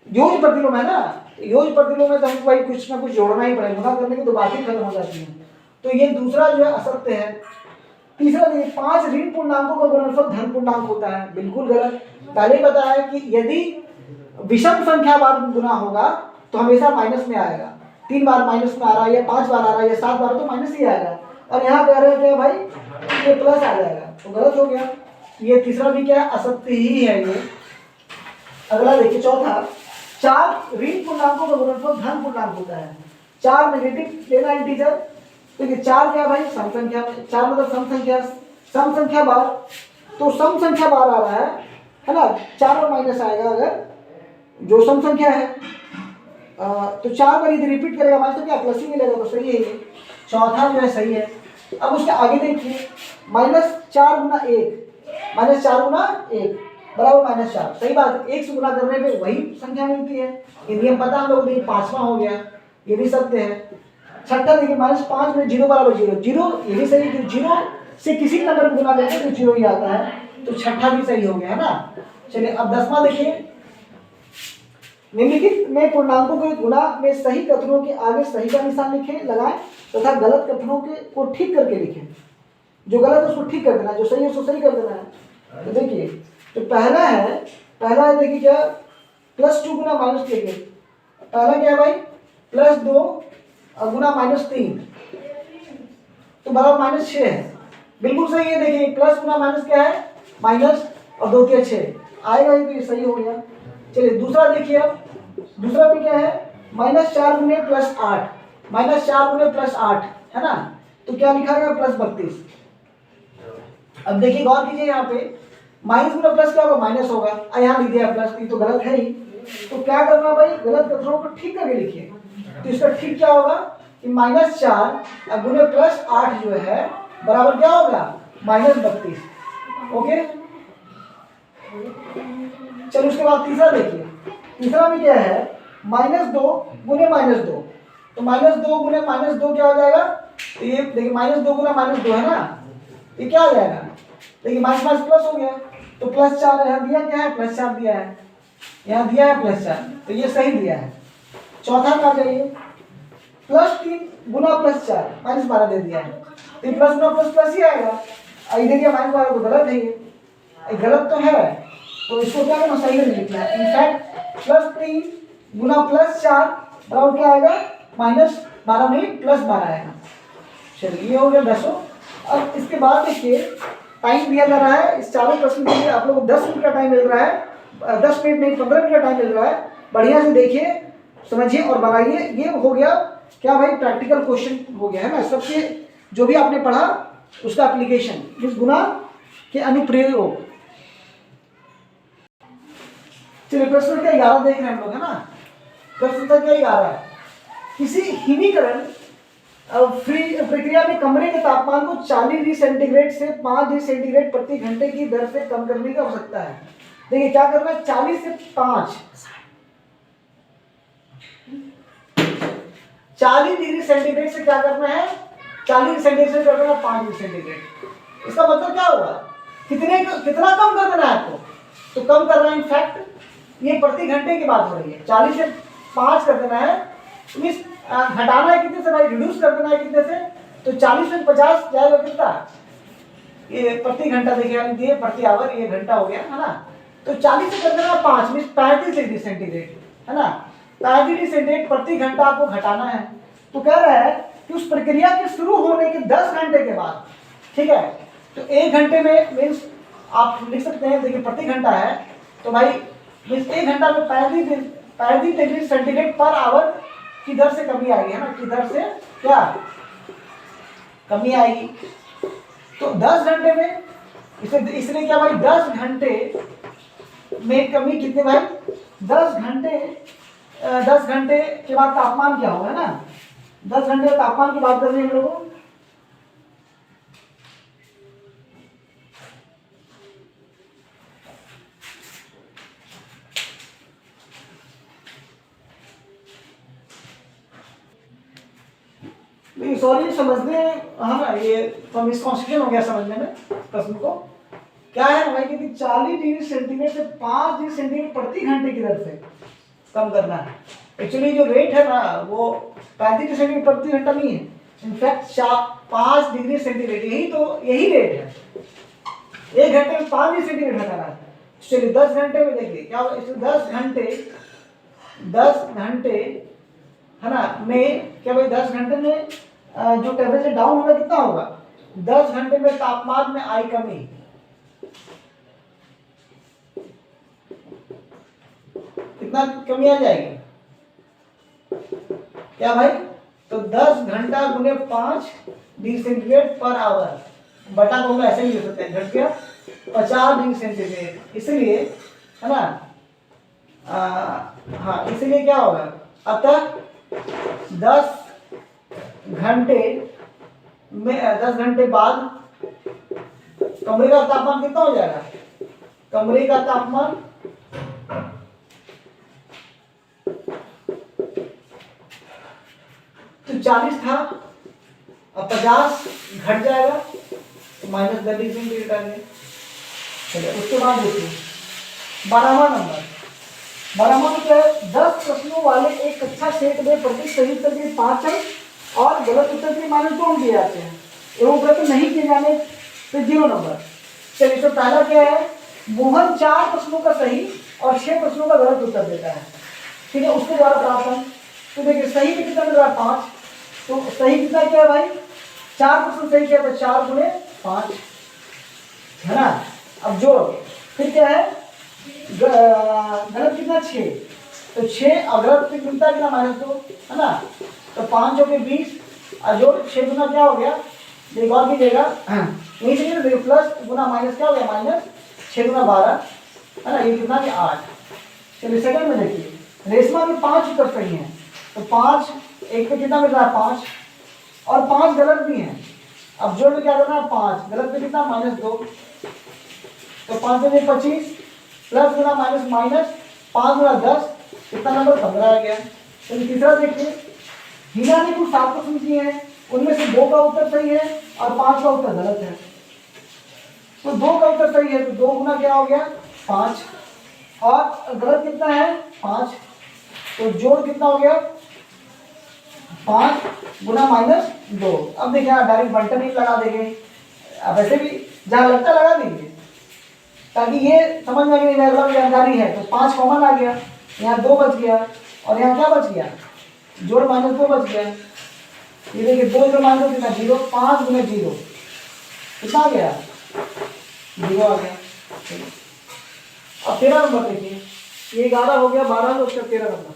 योज्य प्रतिलोम है ना, योज्य प्रतिलोम में तो हमको भाई कुछ ना कुछ जोड़ना ही पड़ेगा, गुना करने की तो बात ही खत्म हो जाती है, तो ये दूसरा जो है असत्य है। तीसरा देखिए, 5 ऋण पूर्णांकों का गुणनफल धन पूर्णांक होता है, बिल्कुल गलत। पहले बताया कि यदि विषम संख्या बार गुना होगा तो हमेशा माइनस में आएगा, 3 बार माइनस में आ रहा है या 5 बार आ रहा है या 7 बार, तो माइनस ही आएगा, और यहाँ कह रहे हैं क्या भाई ये प्लस आ जाएगा, तो गलत हो गया। ये तीसरा भी क्या है, असत्य ही है ये। अगला देखिए चौथा, 4 ऋण पूर्णांकों का गुणनफल धन पूर्णांक होता है। 4 नेगेटिव लेना इंटीजर, तो ये 4 क्या भाई सम संख्या में, 4 मतलब सम संख्या बार, तो सम संख्या बार आ रहा है ना, 4 और माइनस आएगा अगर जो सम संख्या है, तो 4 बार यदि रिपीट करेगा माइनस तो क्या प्लस ही मिलेगा, तो सही है ये, चौथा जो है सही है। अब उसके आगे देखिए, -4 गुना 1, -4 गुना 1 बराबर -4, सही बात, 1 से गुना करने पे वही संख्या मिलती है, ये नियम पता हम लोग, 5वां हो गया, ये भी सत्य है। छठा देखिए, -5 में 0 बराबर 0, 0 ये भी सही है, 0 से किसी नंबर को गुना करते तो 0 ही आता है, तो छठा भी सही हो गया, है ना। चलिए अब 10वां देखिए, निम्नलिखित में पूर्णांकों के गुणा में सही कथनों के आगे सही का निशान लिखें लगाएं तथा गलत कथनों के को ठीक करके लिखें। जो गलत है उसको ठीक कर देना, जो सही है उसको सही कर देना है। तो देखिए, तो पहला है देखिए क्या, +2 गुना -3, देखिए पहला क्या है भाई, +2 गुना -3, तो बराबर -6 है, बिल्कुल सही है। देखिए प्लस गुना माइनस क्या है, माइनस, और 2 के 6 आएगा ही, तो ये सही हो गया। चलिए दूसरा देखिए, अब दूसरा में क्या है, -4 गुने +8, -4 गुने +8 है ना, तो क्या लिखा गया +32। अब देखिए गौर कीजिए, यहाँ पे माइनस गुना प्लस क्या होगा, माइनस होगा, और यहाँ लिख दिया प्लस, ये तो गलत है ही, तो क्या करना भाई, गलत कथनों को ठीक करके लिखिए। तो इसका ठीक क्या होगा कि -4 गुने +8 जो है बराबर क्या होगा, -32। ओके, चलो उसके बाद तीसरा देखिए, तीसरा में क्या है, -2 गुने -2, तो -2 गुने -2 क्या हो जाएगा, तो ये देखिए -2 गुना -2 है ना, ये क्या हो जाएगा, देखिए माइनस माइनस प्लस हो गया, तो +4 यहाँ दिया क्या है, +4 दिया है, यहाँ दिया है +4, तो ये सही दिया है। चौथा में आ जाइए, +3 गुना +4, -12 दे दिया है, तो प्लस गुना प्लस प्लस ही आएगा, इधर ये -12 तो गलत है, ये गलत तो है, तो इसको क्या करना, सही में लिखना है। इनफैक्ट +3 गुना +4 बराबर क्या आएगा, -12 नहीं +12 आएगा। चलिए ये हो गया 10। अब इसके बाद देखिए, टाइम दिया जा रहा है इस चारों प्रश्न के लिए, आप लोगों को 10 मिनट का टाइम मिल रहा है, 10 मिनट नहीं 15 मिनट का टाइम मिल रहा है, बढ़िया से देखिए, समझिए और बनाइए। ये हो गया क्या भाई, प्रैक्टिकल क्वेश्चन हो गया है ना, सबसे जो भी आपने पढ़ा उसका एप्लीकेशन, इस गुना के अनुप्रयोग। चलिए प्रश्न संख्या 11 देख रहे हैं हम लोग, है ना। प्रश्न संख्या 11, किसी हिमीकरण प्रक्रिया में कमरे के तापमान को 40 डिग्री सेंटीग्रेड से 5 डिग्री सेंटीग्रेड प्रति घंटे की दर से कम करने की आवश्यकता है। देखिए क्या करना है, 40 से 5, 40 डिग्री सेंटीग्रेड से क्या करना है, 40 डिग्री सेंटीग्रेड से करना है 5 डिग्री सेंटीग्रेड। इसका मतलब क्या होगा, कितना कम कर देना है आपको, तो कम करना है। इनफैक्ट ये प्रति घंटे की बात हो रही है, 40 से 5 कर देना है, मीन्स घटाना है कितने से भाई, रिड्यूस कर देना है कितने से, तो 40 से 50 जाएगा कितना, ये प्रति घंटा देखिए प्रति आवर, ये घंटा हो गया है ना, तो 40 से कर देना 5 मीन्स 35 डिग्री सेंटीग्रेड है ना, 35 डिग्री सेंटीग्रेड प्रति घंटा आपको घटाना है। तो कह रहा है कि उस प्रक्रिया के शुरू होने के 10 घंटे के बाद, ठीक है, तो 1 घंटे में मीन्स आप लिख सकते हैं, देखिए प्रति घंटा है तो भाई मीन्स 1 घंटा में 35 डिग्री सेंटीग्रेड पर आवर की दर से कमी आएगी है ना, की दर से क्या कमी आएगी। तो 10 घंटे में इसलिए क्या भाई, 10 घंटे में कमी कितने भाई, 10 घंटे के बाद तापमान क्या होगा ना, 10 घंटे का तापमान की बात कर रहे हैं हम लोग। सॉरी समझने हम ये तो मिसकॉन्सेप्शन हो गया समझने में प्रश्न को। क्या है भाई कि 40 डिग्री सेंटीग्रेड से 5 डिग्री सेंटीग्रेड प्रति घंटे की दर से कम करना है। एक्चुअली जो रेट है ना वो 35 डिग्री सेंटीग्रेड प्रति घंटा नहीं है, इनफैक्ट 5 डिग्री सेंटीग्रेड, यही रेट है। 1 घंटे में 5 डिग्री सेंटीग्रेड घटाना है। चलिए 10 घंटे में देखिए क्या, 10 घंटे है ना में क्या भाई, 10 घंटे में जो टेम्परेचर डाउन होगा कितना होगा, 10 घंटे में तापमान में आई कमी, कितना कमी आ जाएगी क्या भाई, तो 10 घंटा गुने 5 डिग्री सेंटीग्रेड पर आवर बटा को हम ऐसे ही लिख सकते हैं, घट गया 50 डिग्री सेंटीग्रेड, इसलिए है ना हाँ, इसलिए क्या होगा, अतः 10 घंटे बाद कमरे का तापमान कितना हो जाएगा, कमरे का तापमान तो 40 था, अब 50 घट जाएगा तो -10 डिग्री सेंटीग्रेड आ गया। चलिए उसके बाद देखिए 12वां नंबर क्या है, 10 प्रश्नों वाले एक कक्षा सेट में प्रत्येक सही उत्तर के 5 अंक और गलत उत्तर के -2 दिए जाते हैं एवं गलत नहीं किए जाने पे 0 नंबर। चलिए तो पहला क्या है, मोहन 4 प्रश्नों का सही और 6 प्रश्नों का गलत उत्तर देता है, ठीक है, उसके द्वारा प्राप्त अंक। तो देखिए सही में कितना मिल रहा है 5, तो सही कितना क्या है भाई, 4 प्रश्न सही किया तो 4 गुणे 5 है ना। अब जोड़, फिर क्या है, गलत कितना 6, तो 6 और गलत कितना कितना -2 है ना, तो 5 हो गए 20 और जोड़ 6 गुना क्या हो गया, एक और कीजिएगा यही से देखिए प्लस गुना माइनस क्या हो गया, -6 गुना 12 है ना, ये कितना कि 8। चलिए सेकंड में देखिए, रेशमा में 5 उत्तर सही हैं, तो 5 एक पे कितना मिल रहा है 5 और 5 गलत भी हैं। अब जोड़ में क्या करना है, 5 गलत पे कितना -2, तो 5 में 25 प्लस गुना माइनस 5 गुना 10 कितना नंबर 15 आ गया। चलिए तीसरा देखिए, हीना ने कुछ 7 प्रश्न किए हैं, उनमें से 2 का उत्तर सही है और 5 का उत्तर गलत है। तो 2 का उत्तर सही है तो 2 गुना क्या हो गया 5 और गलत कितना है 5, तो जोड़ कितना हो गया 5 गुना -2। अब देखिए आप डायरेक्ट बंटन ही लगा देंगे, अब वैसे भी जहाँ लगता लगा देंगे ताकि ये समझ में नहीं अगला जानकारी है। तो 5 कॉमन आ गया, यहाँ 2 बच गया और यहाँ क्या बच गया, जोड़ -2 बच गया। ये देखिए 2 जोड़ -2 कितना 0, 5 गुना 0 कितना आ गया 0 आ गया। अब 13 नंबर देखिए, ये 11 हो गया 12 तो उसका 13 नंबर।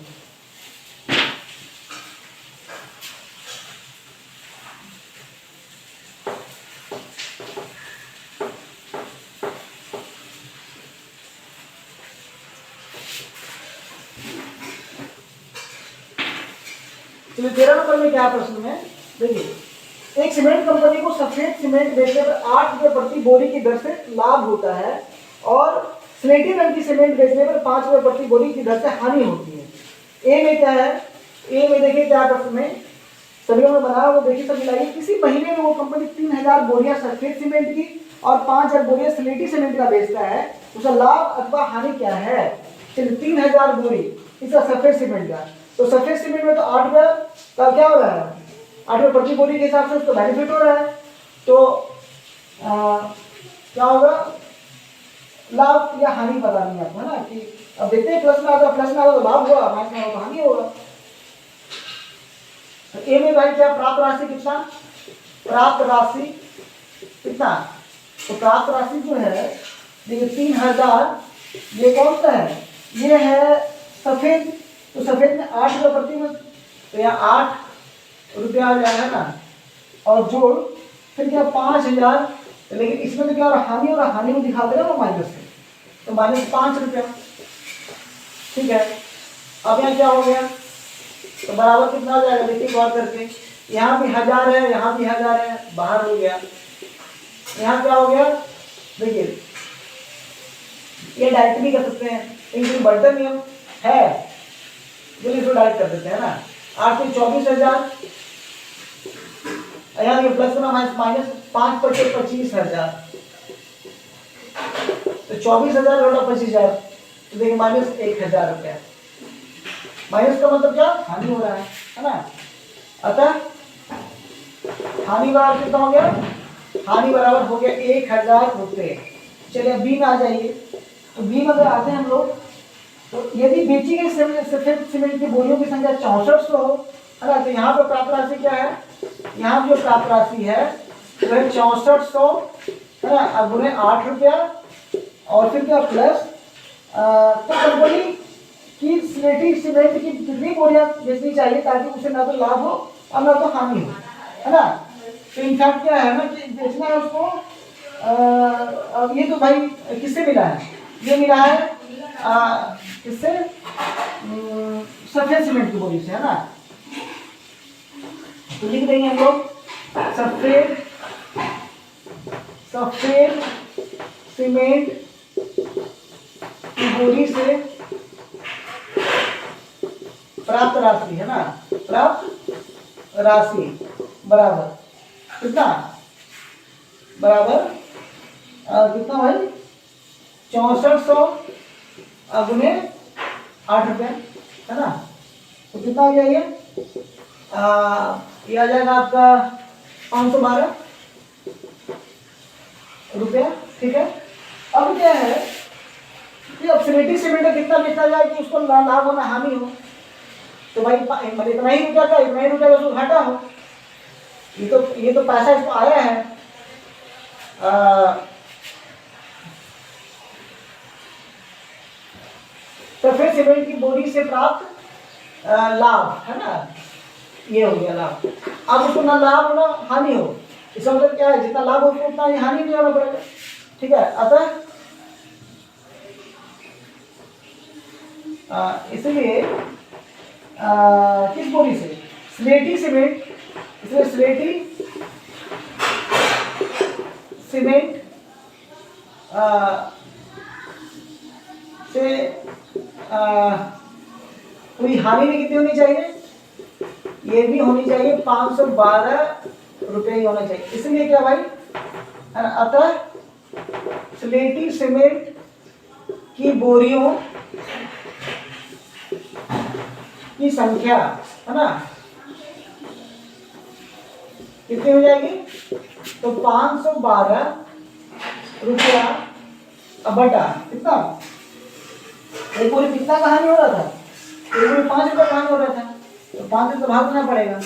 तो 13 नंबर में क्या प्रश्न है, देखिए एक सीमेंट कंपनी को सफेद सीमेंट बेचने पर 8 रुपये प्रति बोरी की दर से लाभ होता है और स्लेटी रंग की सीमेंट बेचने पर 5 रुपये प्रति बोरी की दर से हानि होती है। ए में क्या है, ए में देखिए क्या प्रश्न में सभी में बनाया वो देखिए सब मिलाइए। किसी महीने में वो कंपनी 3000 बोरियां सफेद सीमेंट की और 5000 बोरियां स्लेटी सीमेंट का बेचता है, उसका लाभ अथवा हानि क्या है। चलिए 3000 बोरी इसका सफेद सीमेंट का, तो सफेद सीमेंट में तो 8 रुपये का क्या हो रहा है, 8 रुपये प्रति बोरी के हिसाब से उसको बेनिफिट हो रहा है। तो क्या होगा, लाभ या हानि पता नहीं आपको है ना, कि अब देखते हैं प्लस में आता, प्लस में आता तो लाभ हुआ, माइनस में आता तो हानि होगा। तो ए में भाई क्या प्राप्त राशि कितना, प्राप्त राशि कितना, तो प्राप्त राशि जो है देखिए 3000, ये कौन सा है, ये है सफेद, तो सफेद में 8 रुपये प्रति मन, तो यहाँ 8 रुपया आ जाएगा ना, और जोड़ फिर क्या 5000, लेकिन इसमें तो क्या हो रहा, हानि और हानि में दिखा देगा वो माइनस से, तो -5 रुपया। ठीक है, अब यहाँ क्या हो गया, तो बराबर कितना हो जाएगा, देखिए गौर करके, यहाँ भी 1000 है, यहाँ भी 1000 है, बाहर हो गया। यहाँ क्या हो गया, देखिए ये डायरेक्ट भी कर सकते हैं, लेकिन बढ़ता नियम है, चलिए इसको डायरेक्ट कर देते हैं ना। 8 से 24000, यहाँ देखिए प्लस करना माइनस 5 पर 25000, तो 24000 घटा 25000, तो देखिए -1000 रुपया। माइनस का मतलब क्या, हानि हो रहा है ना। अतः हानि बराबर कितना हो गया, हानि बराबर हो गया 1000 रुपये। चलिए बी में आ जाइए, तो बी में अगर आते हैं हम लोग, तो यदि बेची गई सफेद सीमेंट की बोरियों की संख्या 6400 है ना, तो यहाँ पर प्राप्त राशि क्या है, यहाँ जो प्राप्त राशि है वह 6400 है ना, अब उन्हें 8 रुपया और फिर क्या प्लस, तो कंपनी की स्लेटी सीमेंट की कितनी बोरियां बेचनी चाहिए ताकि उसे ना तो लाभ हो और ना तो हानि हो, है ना। तो इनफैक्ट क्या है ना कि बेचना है उसको, अब ये तो भाई किससे मिला है, ये मिला है किससे, सफेद सीमेंट की बोरी से, है ना। तो लिख देंगे हम लोग सफेद सीमेंट की बोरी से प्राप्त राशि, है ना, प्राप्त राशि बराबर कितना, बराबर कितना भाई 6400 गुने 8 रुपये, है ना। तो कितना हो जाएगा, ये आ जाएगा आपका 512 रुपया। ठीक है, अब क्या है कि अब स्लेटी सीमेंट का कितना बेचा जाए कि उसको लाभ हो ना हानि हो, तो भाई इतना ही रुपया का, इतना ही रुपया का उसको घाटा हो। ये तो पैसा इसको आया है, सफेद सीमेंट की बोरी से प्राप्त लाभ, है ना, ये हो गया लाभ। अब उसको ना लाभ ना हानि हो, इसका मतलब क्या है, जितना लाभ हो उतना ही हानि नहीं होना पड़ेगा। ठीक है, अतः इसलिए किस बोरी से, स्लेटी सीमेंट, इसलिए स्लेटी सीमेंट से पूरी हानि भी कितनी होनी चाहिए, ये भी होनी चाहिए 512 रुपये ही होना चाहिए। इसलिए क्या भाई, अतः स्लेटी सीमेंट की बोरियों की संख्या, है ना, कितनी हो जाएगी, तो 512 रुपया बटा कितना, एक बोरी कितना कहानी हो रहा था, एक बोरी 5 रुपया कहानी हो रहा था, तो 5 से तो भाग देना पड़ेगा,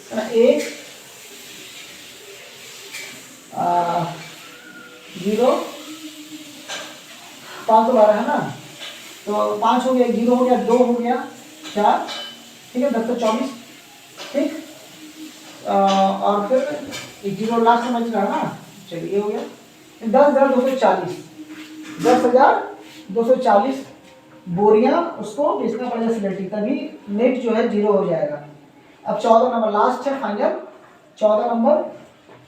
है ना। 1 0 512 है ना, तो 5 हो गया, 0 हो गया, 2 हो गया, 4, ठीक है, 10 तो 24, ठीक, और फिर 0 लास्ट समझ रहा ना, चलिए ये हो गया 10,240, 10,240 बोरियां उसको बेचना पड़ेगा स्लेटी, तभी नेट जो है 0 हो जाएगा। अब 14 नंबर लास्ट है फाइनल, 14 नंबर,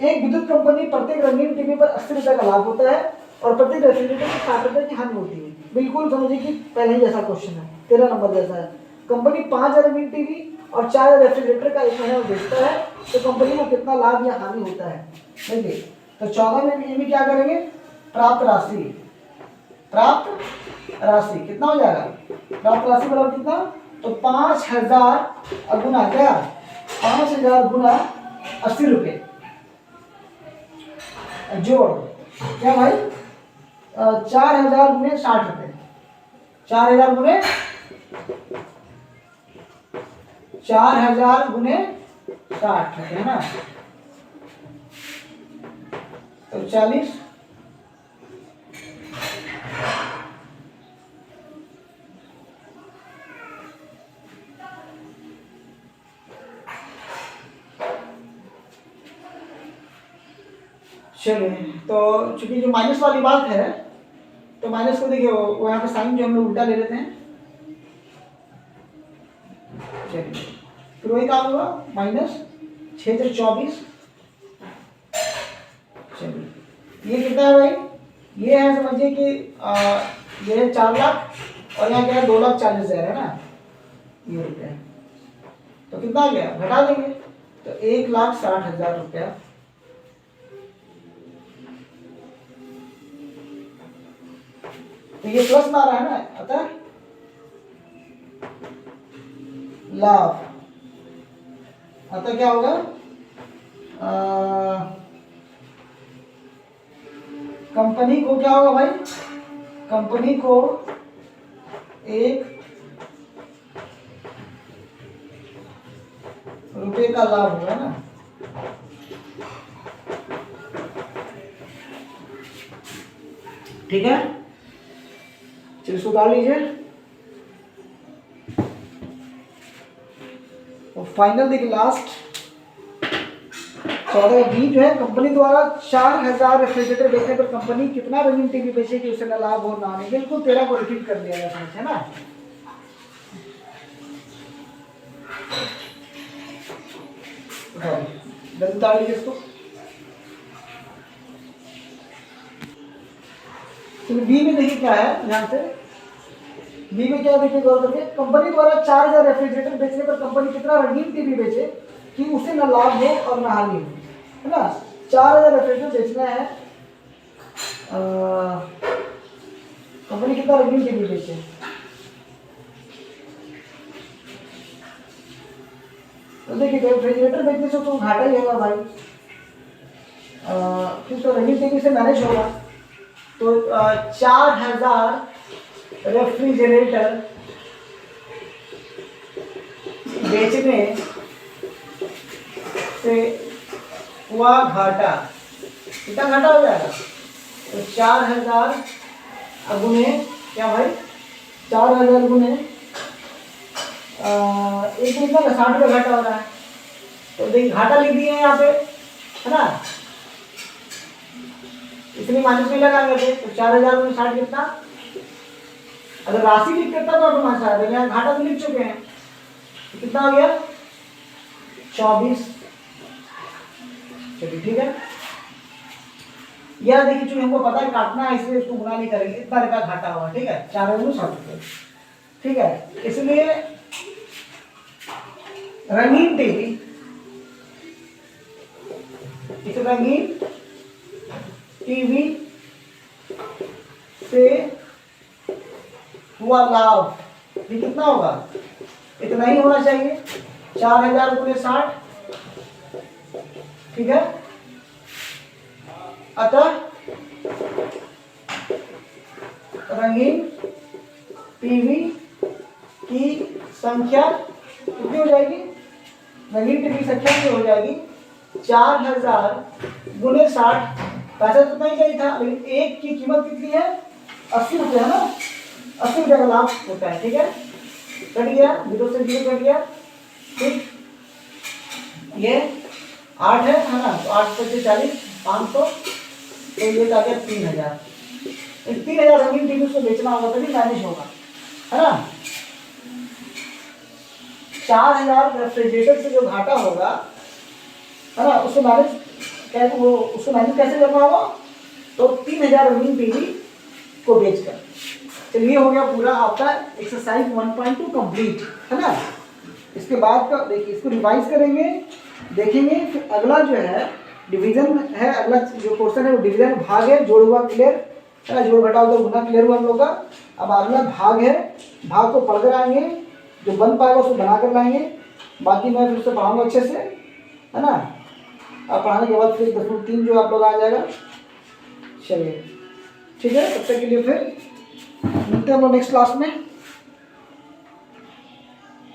एक विद्युत कंपनी प्रत्येक रंगीन टीवी पर 80 रुपये का लाभ होता है और प्रति रेफ्रिजरेटर को 60 रुपये की हानि होती है। बिल्कुल समझिए कि पहले ही जैसा क्वेश्चन है, 13 नंबर जैसा है। कंपनी 5,000 एमएम टीवी और 4 रेफ्रिजरेटर का एक महीने में बेचता है, तो कंपनी को कितना लाभ या हानि होता है। देखिए तो 14 में क्या करेंगे, प्राप्त राशि, प्राप्त राशि कितना हो जाएगा, प्राप्त राशि बराबर कितना, तो 5,000 गुना क्या, 5,000 गुना 80 रुपये जोड़ क्या भाई, 4,000 गुने 60 रुपये, 4,000 गुने 60 रुपये है ना, तो 40 चलिए। तो चूंकि जो माइनस वाली बात है, तो माइनस को देखिए वो यहाँ पे साइन जो हम लोग उल्टा ले लेते हैं। चलिए फिर वही काम होगा, माइनस 6 से 24। चलिए ये कितना है भाई, ये है समझिए कि ये है 4 लाख और यहाँ क्या है 2,40,000 है ना, ये रुपया। तो कितना आ गया, घटा देंगे तो 1,60,000 रुपया। तो ये प्लस में आ रहा है ना, अतः लाभ, अतः क्या होगा, कंपनी को क्या होगा भाई, कंपनी को 1 रुपये का लाभ होगा ना। ठीक है, चलिए इसको डाल लीजिए। और फाइनल देखिए लास्ट 14 बी जो है, कंपनी द्वारा 4,000 रेफ्रिजरेटर बेचने पर कंपनी कितना रंगीन टीवी बेचेगी, उसे ना लाभ और ना हानि। बिल्कुल 13 को रिपीट कर दिया गया है ना। जल्दी डाल लीजिए इसको। तो बी में देखिए क्या है, ध्यान से बी में क्या देखिए गौर करके, कंपनी द्वारा 4,000 रेफ्रिजरेटर बेचने पर कंपनी कितना रंगीन टीवी बेचे कि उसे न लाभ हो और न हानि हो, है ना। 4,000 रेफ्रिजरेटर बेचना है, कंपनी कितना रंगीन टीवी बेचे, तो देखिए रेफ्रिजरेटर बेचने से तो घाटा ही होगा भाई, फिर तो रंगीन टीवी से मैनेज होगा। तो 4,000 रेफ्रिजरेटर बेचने से हुआ घाटा, कितना घाटा हो जाएगा, तो 4,000 गुने क्या भाई, 4,000 गुने एक कितना 60 रुपये घाटा हो रहा है। तो देखिए घाटा लिख दिए यहाँ पे, है ना, इसलिए माइनस में लगाएंगे थे। तो 4,000 गुने 60 कितना, अगर राशि लिख के तब ऑटोमेटिक आ जाएगा, यहाँ घाटा तो लिख चुके हैं, तो कितना हो गया 24। चलिए ठीक है, यह देखिए चूंकि हमको पता है काटना है, इसलिए उसको गुना नहीं करेंगे, इतना रुपया घाटा हुआ, ठीक है, 4,000 ठीक है। इसलिए रंगीन टीवी, इस रंगीन टीवी से हुआ लाभ ये कितना होगा, इतना ही होना चाहिए, 4,000 गुने 60, ठीक है। अतः रंगीन टीवी की संख्या कितनी हो जाएगी, रंगीन टीवी की संख्या कितनी हो जाएगी, 4,000 गुने 60। पैसा तो उतना ही चाहिए था, लेकिन एक की कीमत कितनी है, 80 रुपये, है ना, 80 रुपये का लाभ होता है, ठीक है। कट गया, 0 से 0 कट गया, ठीक। ये 8 है ना, तो 8 से 40, 500, तो ये आ गया 3,000। 3,000 रंगीन टीवी उसको बेचना होगा तभी मैनेज होगा, है ना। 4,000 रेफ्रिजरेटर से जो घाटा होगा, है ना, उसको मैनेज कैसे, वो उसको मैनेज कैसे करना होगा, तो 3000 रनिंग पीवी को बेचकर। चलिए हो गया पूरा आपका एक्सरसाइज 1.2 कंप्लीट, है ना। इसके बाद का देखिए, इसको रिवाइज करेंगे, देखेंगे। फिर अगला जो है डिवीजन है, अगला जो क्वेश्चन है वो डिवीजन भाग है, जोड़ हुआ क्लियर है ना, जोड़ घटाव तो गुना क्लियर हुआ हम लोग का। अब अगला भाग है, भाग को पढ़कर आएंगे, जो बन पाएगा उसको बना कर लाएंगे। बाकी मैं फिर से पढ़ाऊंगा अच्छे से, है ना। अब पढ़ाने के बाद फिर 10.3 जो आप लोग आ जाएगा। चलिए ठीक है, तब तक के लिए फिर मिलते हैं हम लोग नेक्स्ट क्लास में।